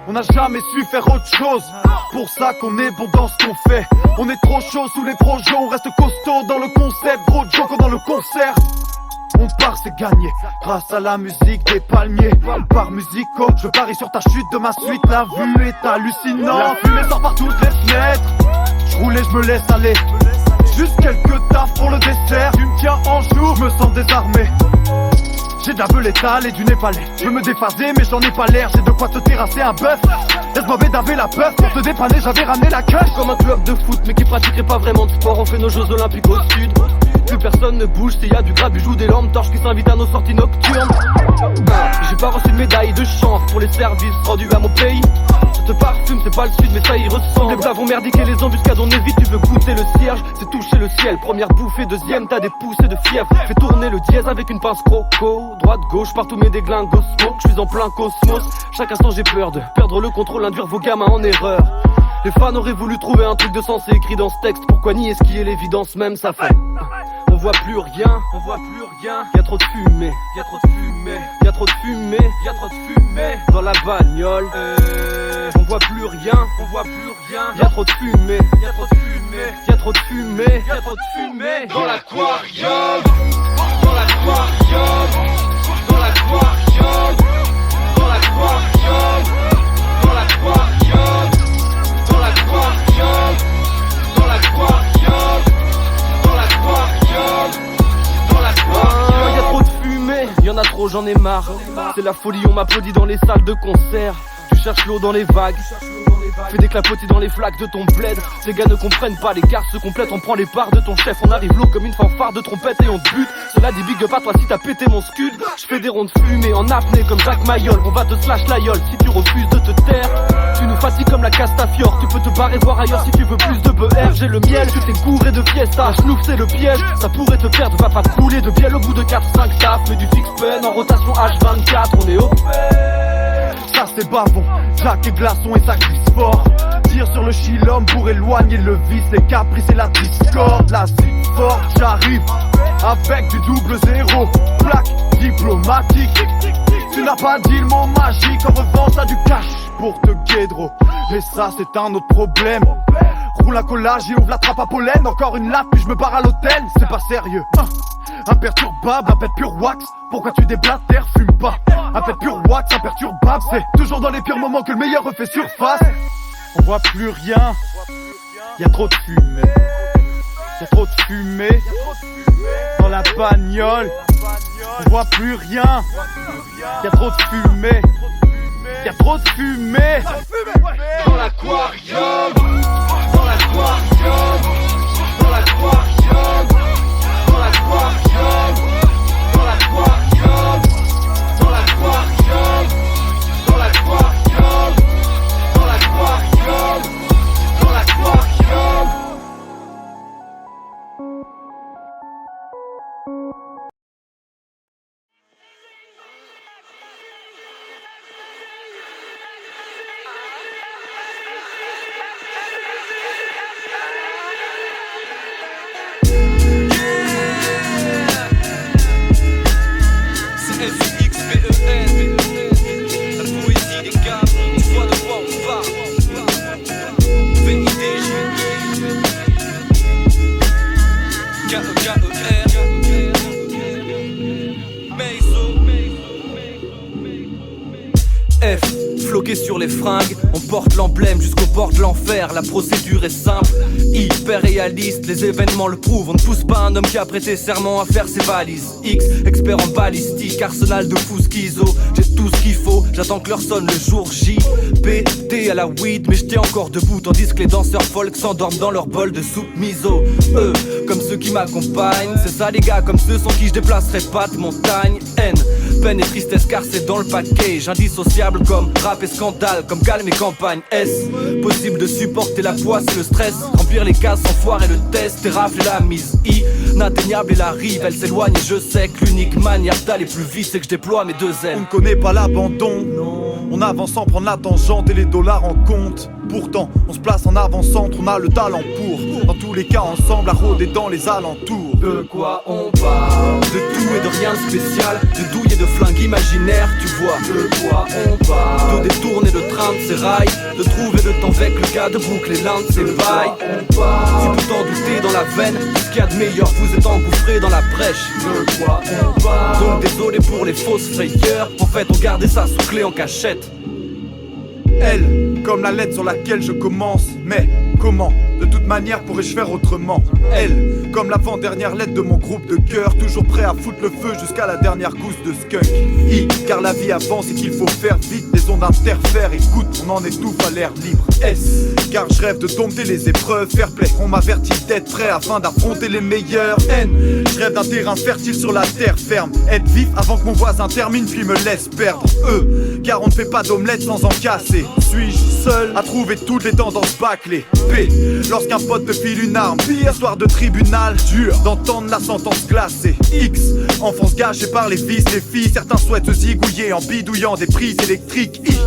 On n'a jamais su faire autre chose. Pour ça qu'on est bon dans ce qu'on fait. On est trop chaud sous les projets. On reste costaud dans le concept. Gros joke dans le concert. On part c'est gagné. Grâce à la musique des palmiers. Par musico, je parie sur ta chute de ma suite. La vue est hallucinante. La fumée sort par toutes les fenêtres. rouler, je me laisse aller. Juste quelques tafs pour le dessert. Tu me tiens en joue, je me sens désarmé. J'ai de la veule étale et du népalais. Je veux me déphaser mais j'en ai pas l'air. J'ai de quoi te terrasser un bœuf. Laisse-moi bédaver la peur. Pour te dépanner j'avais ramené la queue. Comme un club de foot mais qui pratiquerait pas vraiment de sport. On fait nos Jeux Olympiques au sud. Plus personne ne bouge, s'il y a du grabuge ou des lampes torches qui s'invitent à nos sorties nocturnes. J'ai pas reçu de médaille de chance pour les services rendus à mon pays. Ce parfume c'est pas le sud mais ça y ressemble. Les blavons merdiques et les embuscades on évite. Tu veux goûter le cierge, c'est toucher le ciel. Première bouffée, deuxième, t'as des poussées de fièvre. Fais tourner le dièse avec une pince croco. Droite, gauche, partout mes déglingos smoke. J'suis en plein cosmos, chaque instant j'ai peur de perdre le contrôle, induire vos gamins en erreur. Les fans auraient voulu trouver un truc de sensé écrit dans ce texte. Pourquoi nier ce qui est l'évidence même, ça fait. On voit plus rien, on voit plus rien. Y'a trop de fumée, y'a trop de fumée, y'a trop de fumée, y'a trop de fumée dans la bagnole. On voit plus rien, on voit plus rien. Y'a trop de fumée, y'a trop de fumée, y'a trop de fumée, y'a trop de fumée dans l'aquarium, dans l'aquarium, dans l'aquarium, dans l'aquarium, dans l'aquarium, dans l'aquarium, dans l'aquarium. Y'a trop de fumée, y'en a trop, j'en ai marre. C'est la folie, on m'applaudit dans les salles de concert. Tu cherches l'eau dans les vagues, fais des clapotis dans les flaques de ton bled. Ces gars ne comprennent pas, les cartes se complètent. On prend les parts de ton chef, on arrive l'eau comme une fanfare de trompette et on te bute. Cela dit big up à toi si t'as pété mon scud. J'fais des ronds de fumée en apnée comme Jacques Mayol. On va te slash la gueule si tu refuses de te taire. Tu nous fatigues comme la Castafiore. Tu peux te barrer voir ailleurs si tu veux plus de beurre. J'ai le miel, tu t'es gouré de fiesta. Schnouf c'est le piège, ça pourrait te perdre. Va pas te couler de biel au bout de 4-5 taf. Mais du fixe pen en rotation H24. On est au ça c'est bavon, Jack et glaçon et ça glisse fort. Tire sur le chilhomme pour éloigner le vice. Les caprices et la discorde, la zig forte. J'arrive avec du double zéro. Plaque diplomatique. Tu n'as pas dit le mot magique. En revanche t'as du cash pour te guédro. Mais ça c'est un autre problème. Roule un collage et ouvre la trappe à pollen. Encore une latte puis je me barre à l'hôtel. C'est pas sérieux. Imperturbable, un pet pur wax. Pourquoi tu déblatères, fume pas. Un pet pur wax, imperturbable. C'est toujours dans les pires moments que le meilleur refait surface. On voit plus rien. Y'a trop de fumée. Y'a trop de fumée dans la bagnole. On voit plus rien. Y'a trop de fumée. Y'a trop de fumée dans l'aquarium. Dans l'aquarium. Dans l'aquarium. Dans l'aquarium. Dans l'aquarium. Dans l'aquarium. Dans l'aquarium. Dans l'aquarium. Dans l'aquarium. Floqué sur les fringues, on porte l'emblème jusqu'au bord de l'enfer. La procédure est simple, hyper réaliste. Les événements le prouvent, on ne pousse pas un homme qui a prêté serment à faire ses valises. X, expert en balistique, arsenal de fous schizo. J'ai tout ce qu'il faut, j'attends que l'heure sonne le jour J. Pété à la weed, mais j'étais encore debout. Tandis que les danseurs folk s'endorment dans leur bol de soupe miso. Eux, comme ceux qui m'accompagnent, c'est ça les gars, comme ceux sans qui je déplacerai pas de montagne. N, peine et tristesse car c'est dans le package. Indissociable comme rap et scandale, comme calme et campagne. S, possible de supporter la poisse et le stress. Remplir les cases sans foirer le test et rafler la mise. I, inatteignable et la rive, elle s'éloigne et je sais que l'unique manière d'aller plus vite c'est que je déploie mes deux ailes. On ne connaît pas l'abandon, on avance sans prendre la tangente et les dollars en compte. Pourtant, on se place en avant-centre, on a le talent pour. Dans tous les cas, ensemble, à rôder dans les alentours. De quoi on parle? De tout et de rien de spécial, de douille et de flingue imaginaire, tu vois. De quoi on parle? De détourner le train de ses rails, de trouver le temps avec le gars, de boucler l'un de ses bails. Si vous t'en doutez dans la veine, ce qu'il y a de meilleur, vous êtes engouffré dans la brèche. De quoi on parle? Donc désolé pour les fausses frayeurs, en fait on gardait ça sous clé en cachette. Elle, comme la lettre sur laquelle je commence. Mais comment? De toute manière pourrais-je faire autrement? Elle, comme l'avant-dernière lettre de mon groupe de cœur, toujours prêt à foutre le feu jusqu'à la dernière gousse de skunk. I, car la vie avance et qu'il faut faire vite. Les ondes interfèrent, écoute, on en étouffe à l'air libre. S, car je rêve de dompter les épreuves. Fair play, on m'avertit d'être prêt afin d'affronter les meilleurs. N, je rêve d'un terrain fertile sur la terre ferme. Être vif avant que mon voisin termine puis me laisse perdre. E, car on ne fait pas d'omelette sans en casser. Suis-je seul à trouver toutes les tendances bâclées? P, lorsqu'un pote te file une arme, pire soir de tribunal, dur d'entendre la sentence glacée. X, enfance gâchée par les fils, les filles. Certains souhaitent se zigouiller en bidouillant des prises électriques. I,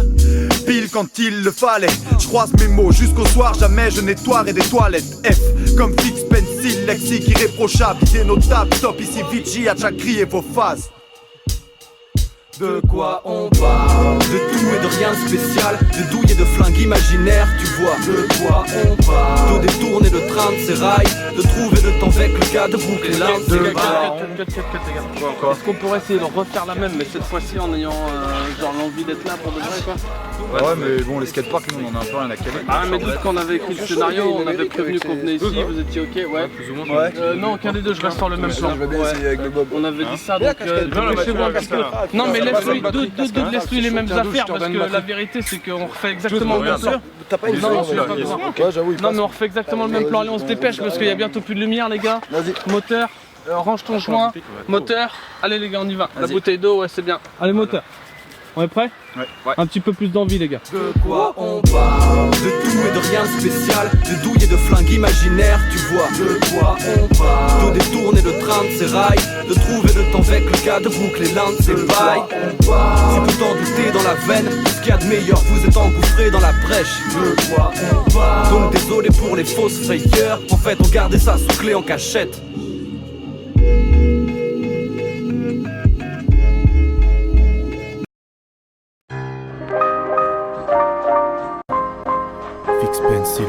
pile quand il le fallait, je croise mes mots jusqu'au soir, jamais je nettoierai des toilettes. F, comme fixe pencil, lexique irréprochable, idée notable, top ici Vici à chaque cri et vos phases. De quoi on parle? De tout et de rien de spécial, de douille et de flingue imaginaire, tu vois. De quoi on parle? De détourner le train de ses rails, de trouver le temps avec le gars de boucler l'un de Est-ce qu'on pourrait essayer de refaire la même, mais cette fois-ci en ayant genre l'envie d'être là pour de vrai quoi? Ouais, mais bon, les skateparks, nous on en a un peu rien à caler. Ah, mais juste quand on avait écrit le scénario, on avait prévenu qu'on venait ici, vous étiez ok, ouais. Plus ou moins. Non, aucun des deux, je reste sur le même plan. Je vais bien essayer avec le Bob. On avait dit ça, donc dépêchez-vous parce que. Non, mais laisse-lui les mêmes affaires parce que la vérité c'est qu'on refait exactement le même plan. T'as pas une Non, j'avoue. Non, mais on refait exactement le même plan. Allez, on se dépêche parce qu'il y a bientôt plus de lumière, les gars. Vas-y. Moteur, range ton joint. Moteur, allez, les gars, on y va. La bouteille d'eau, ouais, c'est bien. Allez, moteur. On est prêt? Ouais. Un petit peu plus d'envie, les gars. De quoi on parle? De tout et de rien de spécial, de douille et de flingue imaginaire, tu vois. De quoi on parle? De détourner le train de ses rails, de trouver le temps avec le gars de boucler l'un de ses bails. Tu peux t'en douter dans la veine, ce qu'il y a de meilleur, vous êtes engouffrés dans la brèche. De quoi on parle? Donc désolé pour les fausses frayeurs, en fait on gardait ça sous clé en cachette. Pencil.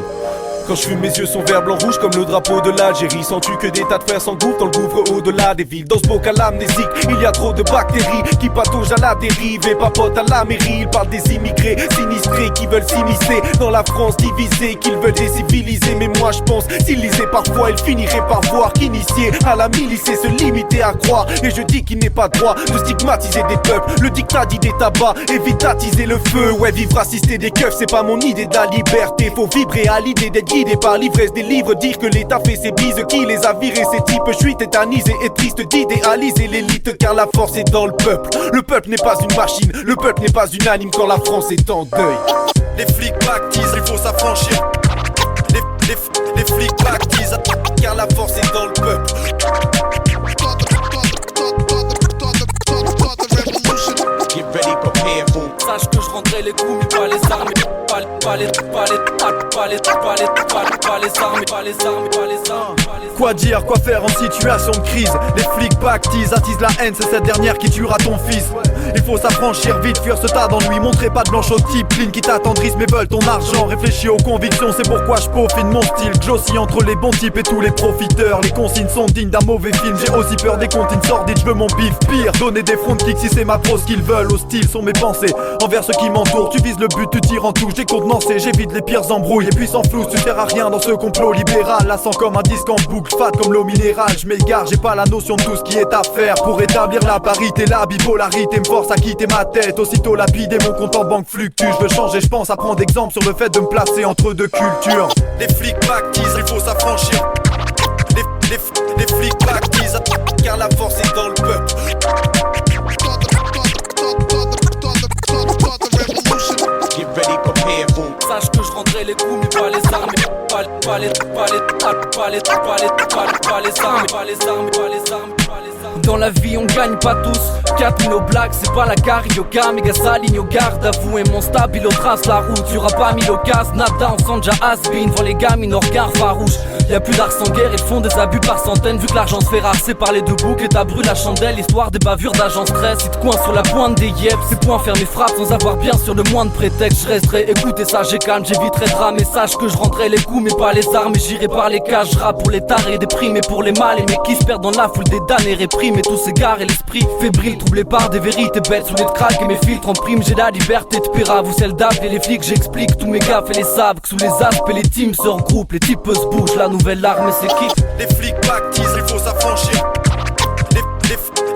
Quand je fume, mes yeux sont vert, blanc, rouge comme le drapeau de l'Algérie. Sens-tu que des tas de frères s'engouffrent dans le gouffre au-delà des villes? Dans ce bocal amnésique, il y a trop de bactéries qui pataugent à la dérive et papotent à la mairie. Ils parlent des immigrés sinistrés qui veulent s'immiscer dans la France divisée, qu'ils veulent déciviliser. Mais moi je pense, s'ils lisaient parfois, ils finiraient par voir qu'initier à la milice c'est se limiter à croire. Et je dis qu'il n'est pas droit de stigmatiser des peuples. Le dictat d'idées tabac, évite d'attiser le feu. Ouais, vivre assisté des keufs, c'est pas mon idée de la liberté. Faut vibrer à l'idée d'être guidé par l'ivresse des livres, dire que l'État fait ses bises, qui les a virés ces types. Je suis tétanisé et triste d'idéaliser l'élite, car la force est dans le peuple. Le peuple n'est pas une machine, le peuple n'est pas unanime quand la France est en deuil. Les flics baptisent, il faut s'affranchir. Les flics baptisent, car la force est dans le peuple. Get ready, prepare for. Sache que je rendrai les coups, mais pas les armes. Pas les armes. Quoi dire, quoi faire en situation de crise? Les flics pactisent, attisent la haine, c'est cette dernière qui tuera ton fils. Il faut s'affranchir vite, fuir ce tas d'ennuis. Montrer pas de blanche au type, clean qui t'attendrissent mais veulent ton argent. Réfléchis aux convictions, c'est pourquoi je peaufine mon style. J'oscille entre les bons types et tous les profiteurs. Les consignes sont dignes d'un mauvais film. J'ai aussi peur des comptines sordides, je veux mon bif pire. Donner des front kicks si c'est ma prose qu'ils veulent. Hostiles sont mes pensées envers ceux qui m'entourent. Tu vises le but, tu tires en touche, des condenancés. J'évite les pires embrouilles, et puis sans flou, tu sers à rien dans ce complot libéral. La sent comme un disque en boucle, fat comme l'eau minérale. Je m'égare, j'ai pas la notion de tout ce qui est à faire pour établir la parité, la bipolarité me force à quitter ma tête. Aussitôt lapidé, mon compte en banque fluctue. Je veux changer, je pense à prendre exemple sur le fait de me placer entre deux cultures. Les flics pactisent, il faut s'affranchir. Les flics pactisent, car la force est dans le peuple. Get ready, prepare for. Sache que je rendrai les coups, mais pas les armes. Pas les armes. Dans la vie on gagne pas tous, 4 nos blagues c'est pas la carioca. Méga saligne au garde à vous et mon stabilo trace la route. Y'aura pas mis l'occasion, nada on sent déjà has-been. Devant les gamines au regard farouche. Y'a plus d'art sans guerre, ils font des abus par centaines. Vu que l'argent se fait rare, c'est par les deux boucles. Et t'as brûlé la chandelle, histoire des bavures d'agents stress. Ils te coincent sur la pointe des yeux, c'est point fermé frappe sans avoir bien sûr le moins de prétexte. Je resterai Écoutez ça, j'ai calme, j'éviterai de ramer. Sache que je rentrerai les coups mais pas les armes. Et j'irai par les cages, je rappe pour les tarés déprimés, pour les mal aimés qui se perdent dans la foule des damnés réprimés. Tous s'égarent et l'esprit fébrile, troublé par des vérités bêtes. Sous les craques et mes filtres en prime, j'ai la liberté de pire à vous celle d'appeler les flics. J'explique tous mes gaffes et les sables, que sous les aspects les teams se regroupent. Les types se bougent, la nouvelle armée s'équipe. Les flics pactisent, il faut s'affranchir.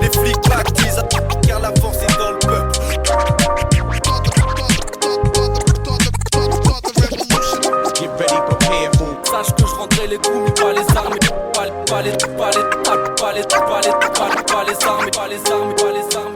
Les flics pactisent, car la force est dans le peuple. Get ready, prepare for. Sache que je rentrerai les coups mais pas les armes. Pas les armes, pas les armes, pas les armes.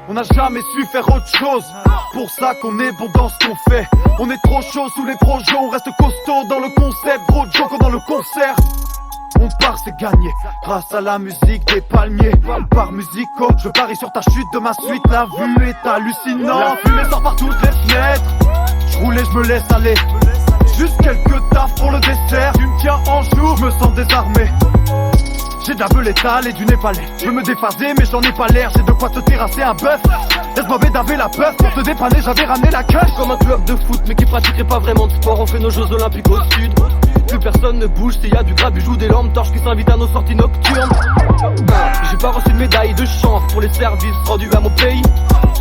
On n'a jamais su faire autre chose. Pour ça qu'on est bon dans ce qu'on fait. On est trop chaud sous les projets. On reste costaud dans le concept. Gros joke dans le concert. On part, c'est gagné. Grâce à la musique des palmiers. Par musico, je parie sur ta chute de ma suite. La vue est hallucinante. La fumée sort par toutes les fenêtres. Je roule et je me laisse aller. Juste quelques tafs pour le dessert. Tu me tiens en joue, je me sens désarmé. J'ai de la veule étale et du népalais. Je veux me déphaser mais j'en ai pas l'air. J'ai de quoi te terrasser un bœuf. Laisse-moi bédaver la peur. Pour te dépanner j'avais ramené la queue. Comme un club de foot mais qui pratiquerait pas vraiment de sport. On fait nos Jeux Olympiques au sud. Plus personne ne bouge, s'il y a du grabuge ou des lampes torches qui s'invitent à nos sorties nocturnes. J'ai pas reçu de médaille de chance pour les services rendus à mon pays.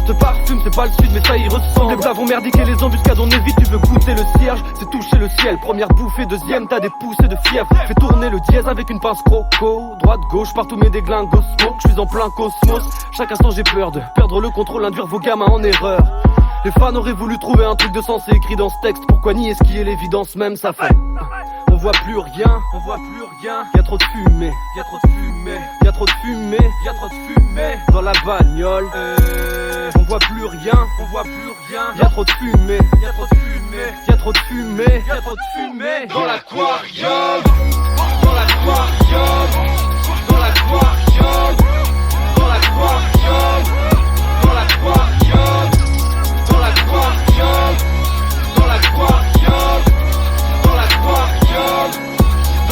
Ce parfume c'est pas le sud mais ça y ressemble. Les blavons merdiques et les embuscades on évite. Tu veux goûter le cierge, c'est toucher le ciel. Première bouffée, deuxième, t'as des poussées de fièvre. Fais tourner le dièse avec une pince croco. Droite, gauche, partout mes déglingos smoke. Je suis en plein cosmos, chaque instant j'ai peur de perdre le contrôle, induire vos gamins en erreur. Les fans auraient voulu trouver un truc de sensé écrit dans ce texte. Pourquoi nier ce qui est l'évidence même, ça fait. On voit plus rien, on voit plus rien. Y'a trop de fumée, y'a trop de fumée, y'a trop de fumée, y'a trop de fumée dans la bagnole. On voit plus rien, on voit plus rien. Y'a trop de fumée, y'a trop de fumée, y'a trop de fumée, y'a trop de fumée dans l'aquarium, dans l'aquarium, dans l'aquarium, dans l'aquarium, dans l'aquarium, dans l'aquarium, dans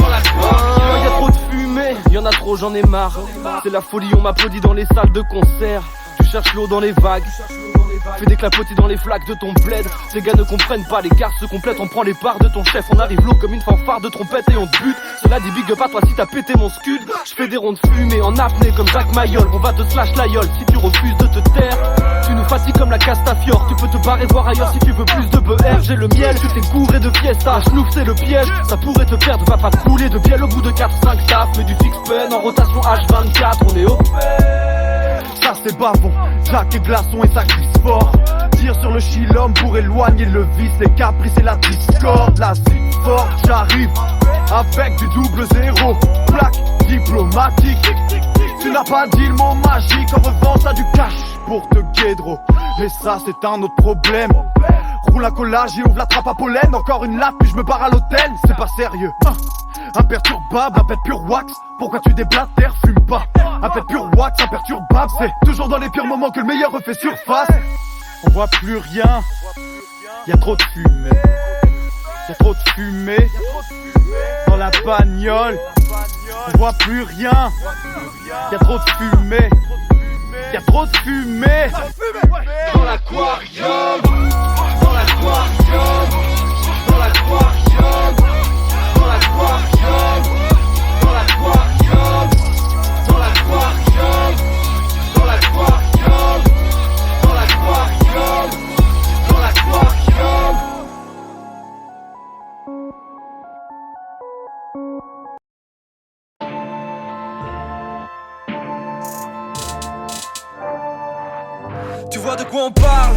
l'aquarium. Y'a trop de fumée, y'en a trop, j'en ai marre. C'est la folie, on m'applaudit dans les salles de concert. Tu cherches l'eau dans les vagues, fais des clapotis dans les flaques de ton bled. Ces gars ne comprennent pas, les cartes se complètent. On prend les parts de ton chef, on arrive l'eau comme une fanfare de trompette et on te bute. Cela dit big up à toi si t'as pété mon scud. Je fais des ronds de fumée en apnée comme Jacques Mayol. On va te slash la gueule si tu refuses de te taire. Tu nous fatigues comme la Castafiore. Tu peux te barrer voir ailleurs si tu veux plus de beurre. J'ai le miel, tu t'es gouré de fiesta. Schnouf c'est le piège, ça pourrait te perdre. Va pas te couler de biel au bout de 4-5 taf. Mais du fixe pen en rotation H24. On est au ça c'est bavon, Jack et glaçon et ça glisse fort. Tire sur le chilhomme pour éloigner le vice. Les caprices et la discorde, la zig forte. J'arrive avec du double zéro. Plaque diplomatique. Tu n'as pas dit le mot magique. En revanche t'as du cash pour te guédro. Mais ça c'est un autre problème. Roule un collage et ouvre la trappe à pollen. Encore une latte puis je me barre à l'hôtel. C'est pas sérieux. Imperturbable, un pet pur wax. Pourquoi tu déblatères, fume pas. Un pet pur wax, imperturbable. C'est toujours dans les pires moments que le meilleur refait surface. On voit plus rien. Y'a trop de fumée. Y'a trop de fumée dans la bagnole. On voit plus rien. Y'a trop de fumée. Y'a trop de fumée dans l'aquarium. Dans l'aquarium. Dans l'aquarium. Dans l'aquarium. Dans l'aquarium. Dans l'aquarium. Dans l'aquarium. Dans l'aquarium. Dans l'aquarium. Tu vois de quoi on parle?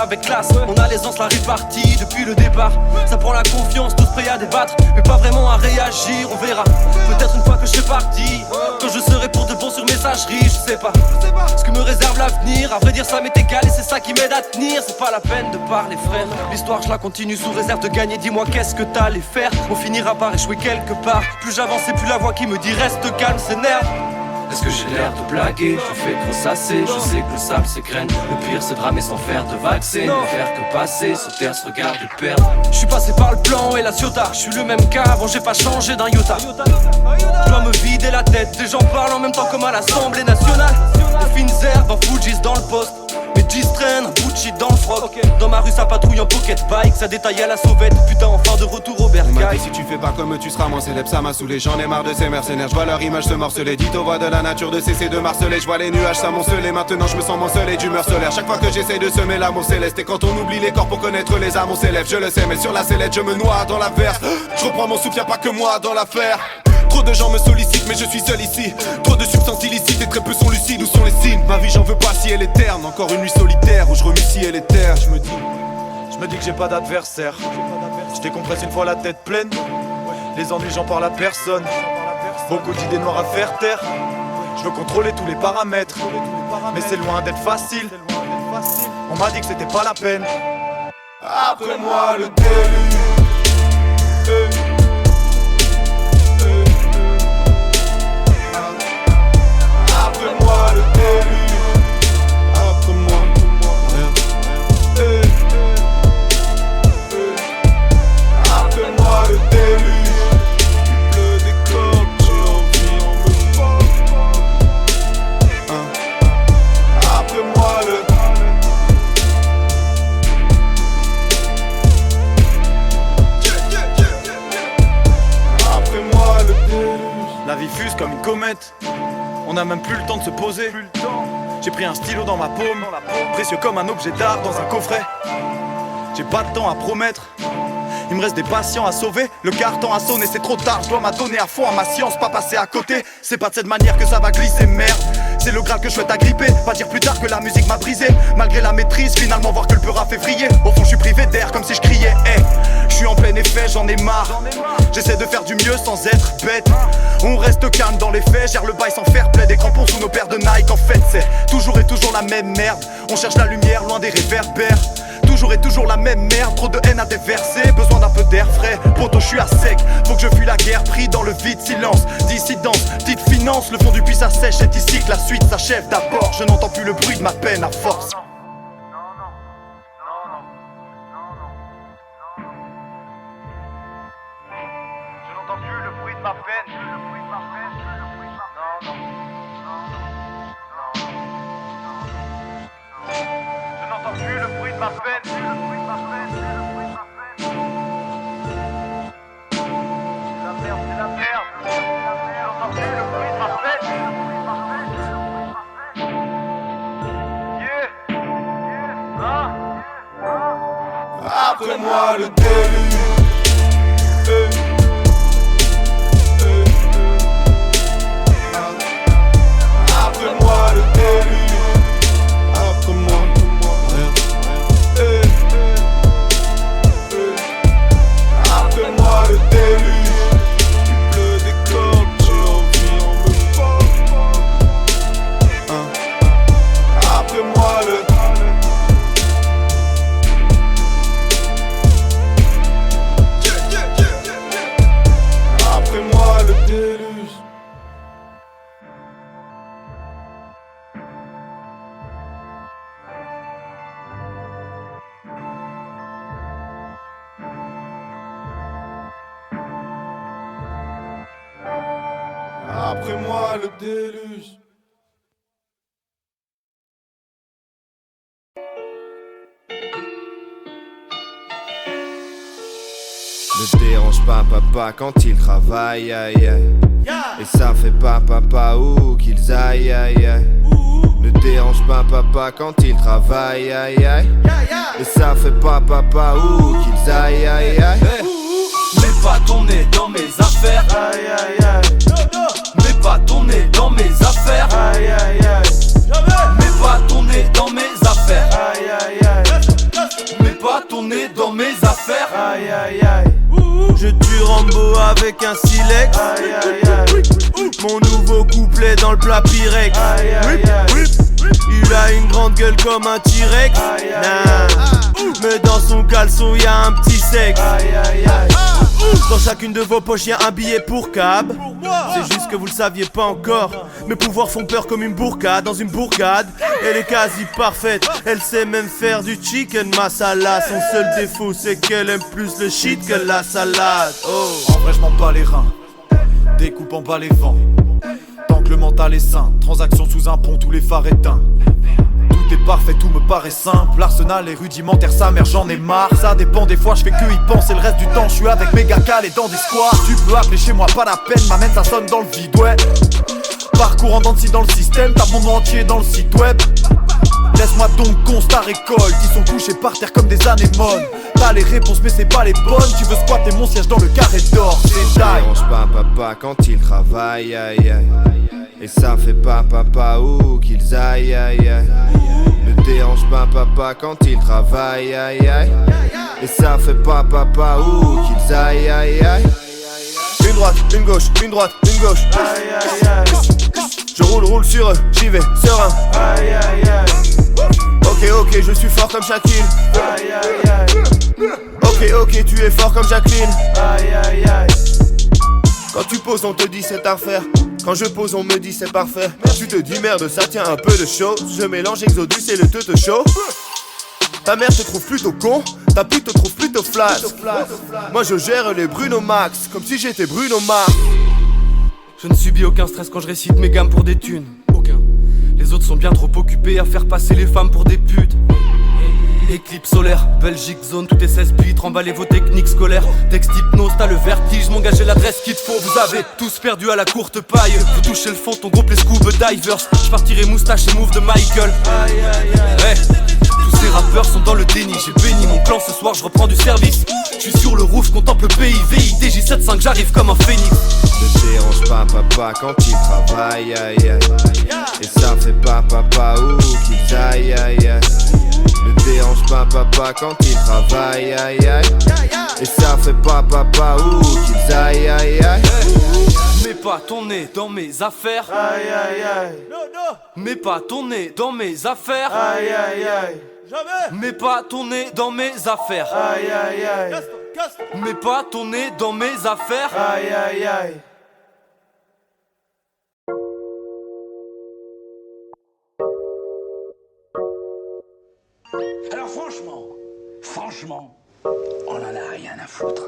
avec classe. On a l'aisance, la répartie depuis le départ. Ça prend la confiance, tous prêts à débattre, mais pas vraiment à réagir, on verra. Peut-être une fois que je serai parti, quand je serai pour de bon sur messagerie, je sais pas ce que me réserve l'avenir. À vrai dire ça m'est égal et c'est ça qui m'aide à tenir. C'est pas la peine de parler frère, l'histoire je la continue sous réserve de gagner. Dis-moi qu'est-ce que t'allais faire, on finira par échouer quelque part. Plus j'avance et plus la voix qui me dit reste calme s'énerve. Est-ce que j'ai l'air de blaguer? Je fais que ressasser, je sais que le sable s'égrène. Le pire c'est de ramer sans faire de vaccin. Ne faire que passer, se taire, se regarder perdre. Je suis passé par le plan et la ciota. Je suis le même qu'avant, j'ai pas changé d'un iota. Je dois me vider la tête, des gens parlent en même temps comme à l'Assemblée nationale. Les fines herbes en Fujis dans le poste, mes 10 traînent, un bout de shit dans le froc. Dans ma rue ça patrouille en pocket bike, ça détaille à la sauvette. Putain enfin de retour au bercail. Si tu fais pas comme tu seras moins célèbre, ça m'a saoulé. J'en ai marre de ces mercenaires, je vois leur image se morceler. Dites aux voix de la nature de cesser de marceler. Je vois les nuages s'amonceler, maintenant je me sens morcelé d'humeur solaire. Chaque fois que j'essaie de semer l'amour céleste. Et quand on oublie les corps pour connaître les âmes, on s'élève, je le sais. Mais sur la sellette je me noie dans la verse. Je reprends mon souffle, y'a pas que moi dans l'affaire. Trop de gens me sollicitent mais je suis seul ici. Trop de substances illicites et très peu sont lucides. Où sont les signes? Ma vie j'en veux pas si elle est terne. Encore une nuit solitaire où je remue si elle est terre. Je me dis que j'ai pas d'adversaire. Je décompresse une fois la tête pleine. Les ennuis j'en parle à personne. Beaucoup d'idées noires à faire taire. Je veux contrôler tous les paramètres, mais c'est loin d'être facile. On m'a dit que c'était pas la peine. Après moi le déluge. Après moi le déluge. Après moi, après moi le déluge. Il pleut des cordes, j'ai envie, on me parle. Après moi le La vie fuse comme une comète. On a même plus le temps de se poser. J'ai pris un stylo dans ma paume, précieux comme un objet d'art dans un coffret. J'ai pas de temps à promettre. Il me reste des patients à sauver. Le carton a sonné, c'est trop tard. Je dois m'adonner à fond à ma science, pas passer à côté. C'est pas de cette manière que ça va glisser, merde. C'est le Graal que je souhaite agripper. Pas dire plus tard que la musique m'a brisé. Malgré la maîtrise, finalement voir que le peur a fait vriller. Au fond je suis privé d'air comme si je criais. Hey, je suis en plein effet, j'en ai marre. J'essaie de faire du mieux sans être bête. On reste calme dans les faits, gère le bail sans faire play. Des crampons sous nos paires de Nike. En fait c'est toujours et toujours la même merde. On cherche la lumière loin des réverbères. Toujours et toujours la même merde, trop de haine à déverser. Besoin d'un peu d'air frais, poto je suis à sec. Faut que je fuis la guerre, pris dans le vide, silence. Dissidence, petite finance, le fond du puits s'assèche. C'est ici que la suite s'achève d'abord. Je n'entends plus le bruit de ma peine à force. Je n'entends plus le bruit de ma peine. Je n'entends plus le bruit de ma peine. C'est la merde, c'est la merde. Je n'entends plus le bruit de ma peine. Après moi le déluge. Après moi le déluge. Après moi. Après moi le déluge. Il pleut des cordes, j'ai envie, on me parle. Après moi le Après moi le déluge. Après moi le déluge. Ne dérange pas papa quand il travaille, aïe aïe. Et ça fait pas papa où qu'ils aillent, aïe aïe. Ne dérange pas papa quand il travaille, aïe aïe. Et ça fait pas papa où qu'ils aillent, aïe aïe. Mets pas ton nez dans mes affaires. Aïe aïe aïe. Mets pas ton nez dans mes affaires. Aïe aïe aïe. Mets pas ton nez dans mes affaires. Aïe aïe aïe. Mon nouveau couplet dans le plat Pyrex. Il a une grande gueule comme un T-Rex. Mais dans son caleçon y'a un petit sexe. Dans chacune de vos poches y'a un billet pour cab. C'est juste que vous le saviez pas encore. Mes pouvoirs font peur comme une bourgade dans une bourgade. Elle est quasi parfaite, elle sait même faire du chicken masala. Son seul défaut c'est qu'elle aime plus le shit que la salade. En vrai je m'en bats les reins, découpe en bas les vents. Tant que le mental est sain, transaction sous un pont, tous les phares éteints. Tout est parfait, tout me paraît simple. L'arsenal est rudimentaire, sa mère j'en ai marre. Ça dépend des fois, je fais que y penser. Le reste du temps, je suis avec mes gars calés dans des squares. Tu peux appeler chez moi, pas la peine, m'amène ça sonne dans le vide, ouais. Parcours en dents de scie dans le système, tape mon nom entier dans le site web. Laisse-moi donc constat récolte, ils sont couchés par terre comme des anémones. T'as les réponses mais c'est pas les bonnes. Tu veux squatter mon siège dans le carré d'or, c'est taille. Ne dérange pas papa quand il travaille, aïe aïe. Et ça fait pas papa où qu'ils aillent, aïe aïe. Ne dérange pas papa quand il travaille, aïe aïe. Et ça fait pas papa où qu'ils aillent, aïe aïe. Une droite, une gauche, une droite, une gauche. Aïe aïe aïe. Je roule sur eux, j'y vais, serein. Aïe aïe aïe. Ok, je suis fort comme Shaquille. Aïe aïe aïe. Ok, tu es fort comme Jacqueline. Aïe aïe aïe. Quand tu poses on te dit c'est à refaire. Quand je pose on me dit c'est parfait. Tu te dis merde ça tient un peu de chaud. Je mélange Exodus et le te chaud. Ta mère te trouve plutôt con, ta pute te trouve plutôt flat. Moi je gère les Bruno Max, comme si j'étais Bruno Mars. Je ne subis aucun stress quand je récite mes gammes pour des thunes. Aucun. Les autres sont bien trop occupés à faire passer les femmes pour des putes. Éclipse solaire, Belgique zone, tout est 16 bits, remballez vos techniques scolaires. Texte hypnose, t'as le vertige, mon gars j'ai l'adresse qu'il te faut. Vous avez tous perdu à la courte paille. Vous touchez le fond, ton groupe les scuba divers. Je partirai moustache et move de Michael. Hey, tous ces rappeurs sont dans le déni. J'ai béni mon clan ce soir, je reprends du service. Je suis sur le roof, contemple le pays. VID J75, j'arrive comme un phénix. Ne dérange pas papa quand il travaille, aïe aïe. Et ça fait pas papa où qu'ils aillent, aïe aïe. Ne dérange pas papa quand il travaille, aïe aïe. Et ça fait pas papa où qu'ils aillent, aïe aïe. Mets pas ton nez dans mes affaires. Aïe aïe aïe. Mets pas ton nez dans mes affaires. Aïe aïe aïe. Jamais. Mets pas ton nez dans mes affaires. Aïe aïe aïe. Mets pas ton nez dans mes affaires. Aïe aïe aïe. Alors franchement, on en a rien à foutre.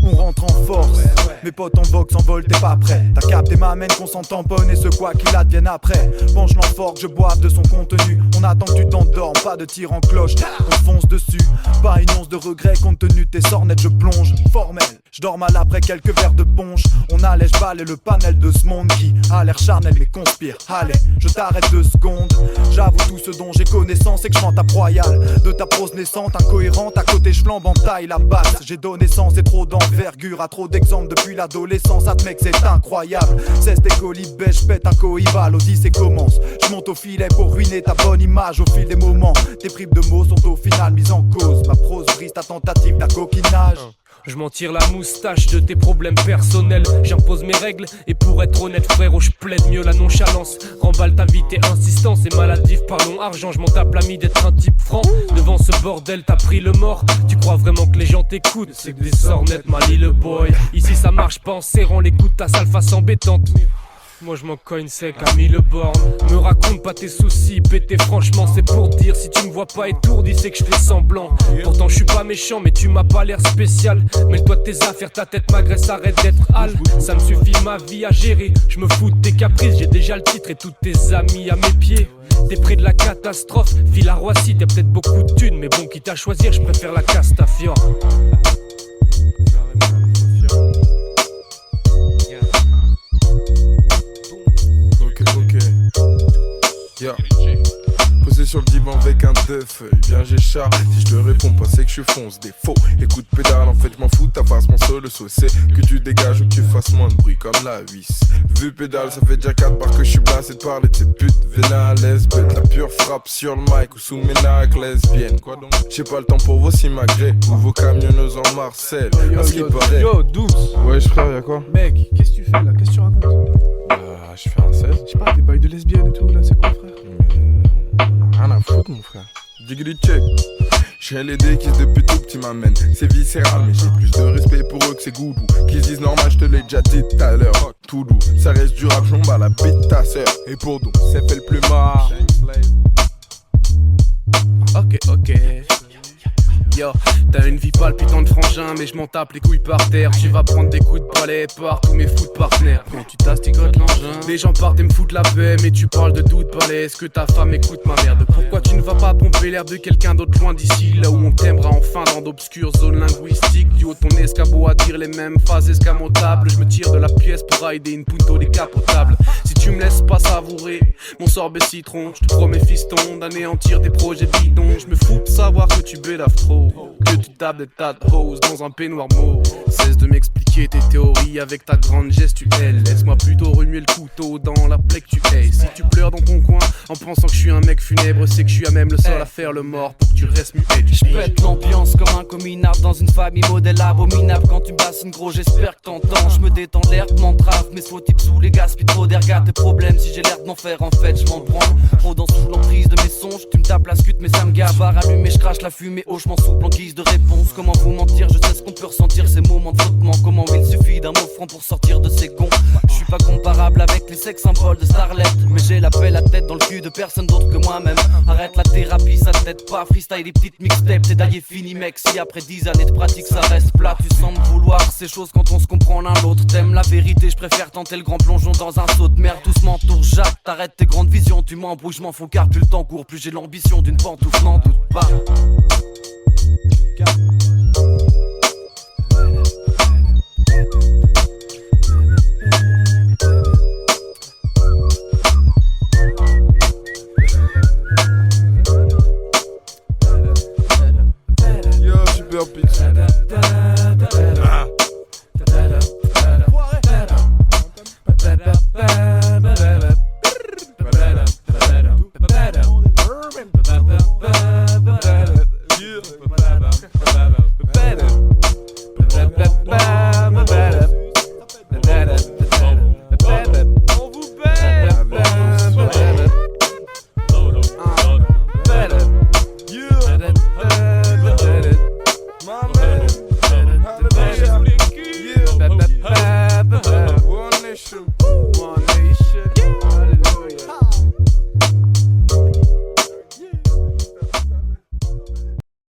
On rentre en force, mes potes en vogue s'envolent, t'es pas prêt. T'as capté ma main qu'on s'en tamponne et ce quoi qu'il advienne après. Penche l'enforque, je boive de son contenu. On attend que tu t'endormes, pas de tir en cloche. On fonce dessus, pas une once de regret compte tenu de tes sornettes, je plonge. Formel, je dors mal après quelques verres de punch. On allège balle et le panel de ce monde qui a l'air charnel mais conspire. Allez, je t'arrête 2 secondes. J'avoue tout ce dont j'ai connaissance et que je chante à royal. De ta prose naissante, incohérente, à côté je flambe en taille la basse. J'ai donné sens et trop d'envergure à trop d'exemples depuis l'adolescence. Admec c'est incroyable. Cesse tes colibets, je pète un coïval. L'odyssée commence, je monte au filet pour ruiner ta bonne image au fil des moments. Tes bribes de mots sont au final mises en cause. Ma prose brise ta tentative d'accoquinage. Je m'en tire la moustache de tes problèmes personnels. J'impose mes règles et pour être honnête frérot je plaide mieux la nonchalance. Remballe ta vie, t'es insistant, c'est maladif, parlons argent. Je m'en tape l'ami d'être un type franc. Devant ce bordel t'as pris le mort. Tu crois vraiment que les gens t'écoutent? C'est que des sornettes mali le boy. Ici ça marche pas en serrant les coudes, ta sale face embêtante. Moi je m'en cogne sec à 1000 bornes. Me raconte pas tes soucis, pété franchement c'est pour dire. Si tu me vois pas étourdi c'est que je fais semblant. Pourtant je suis pas méchant mais tu m'as pas l'air spécial. Mêle-toi de tes affaires, ta tête m'agresse, arrête d'être hal. Ça me suffit ma vie à gérer. Je me fous de tes caprices, j'ai déjà le titre et tous tes amis à mes pieds. T'es près de la catastrophe, file à Roissy, t'as peut-être beaucoup de thunes. Mais bon quitte à choisir, je préfère la Castafiore. Ok. Yeah. Posé sur le divan avec un deux feuilles. Bien j'ai chat, si je te réponds pas c'est que je fonce des faux. Écoute pédale, en fait je m'en fous, ta face mon seul sauce. C'est que tu dégages ou que tu fasses moins de bruit comme la vis. Vu pédale, ça fait déjà 4 bars que je suis blasé de parler de cette pute vénale lesbette. La pure frappe sur le mic ou sous mes nacs lesbiennes. Quoi donc? J'ai pas le temps pour vos simagrées ou vos camionneuses en Marseille. Yo, douce. Ouais, frère, y'a quoi? Mec, qu'est-ce que tu fais là? Qu'est-ce que tu racontes? Je fais un 16. Je sais pas, des bails de lesbiennes et tout là, c'est quoi, frère? Rien à foutre, mon frère. Diggity check. J'ai les dés qui depuis tout petit m'amènent. C'est viscéral, mais j'ai plus de respect pour eux que c'est goudou. Qu'ils disent normal, je te l'ai déjà dit tout à l'heure. Tout doux, ça reste du rap, j'en bats la bite ta sœur. Et pour nous, c'est fait le plus marre. Ok. Yo, t'as une vie palpitante frangin, mais je m'en tape les couilles par terre. Tu vas prendre des coups de balai par tous mes foot partenaires. Quand tu t'asticotes l'engin, les gens partent et me foutent la paix. Mais tu parles de doute balai, est-ce que ta femme écoute ma merde? Pourquoi tu ne vas pas pomper l'air de quelqu'un d'autre loin d'ici? Là où on t'aimera enfin dans d'obscures zones linguistiques. Du haut de ton escabeau à dire les mêmes phases escamotables. Je me tire de la pièce pour rider une punto décapotable. Si tu me laisses pas savourer mon sorbet citron, je te promets fiston d'anéantir tes projets bidons. Je me fous de savoir que tu bédaves trop, que tu tapes des tas de roses dans un peignoir mauve. Cesse de m'expliquer tes théories avec ta grande gestuelle. Laisse-moi plutôt remuer le couteau dans la plaie que tu es. Si tu pleures dans ton coin en pensant que je suis un mec funèbre, c'est que je suis à même le seul à faire le mort pour que tu restes muet. J'pète l'ambiance comme un communard dans une famille modèle abominable. Quand tu me bassines gros, j'espère que t'entends. Je me détends, l'air m'entrave, mes faux types sous les gaspilles trop d'air. Garde tes problèmes, si j'ai l'air d'en faire en fait, je m'en branle. Rôdant sous l'emprise de mes songes, tu me tapes la scute mais ça me gave. Bar allumé, je crache la fumée, oh je m'en souple en guise de réponse. Comment vous mentir, je sais ce qu'on peut ressentir, ces moments de flottement. Comment il suffit d'un mot franc pour sortir de ces gonds. Je suis pas comparable avec les sex symboles de Starlet, mais j'ai la paix, la tête dans le cul de personne d'autre que moi-même. Arrête la thérapie, ça t'aide pas, freestyle les petites mixtapes. T'es d'ailleurs fini mec, si après 10 années de pratique ça reste plat. Tu sembles vouloir ces choses quand on se comprend l'un l'autre. T'aimes la vérité, je préfère tenter le grand plongeon dans un saut de merde. Tous m'entourent, Jacques, t'arrêtes tes grandes visions. Tu m'embrouilles, je m'en fous car plus le temps court, plus j'ai l'ambition d'une pantoufle, n'en doute pas.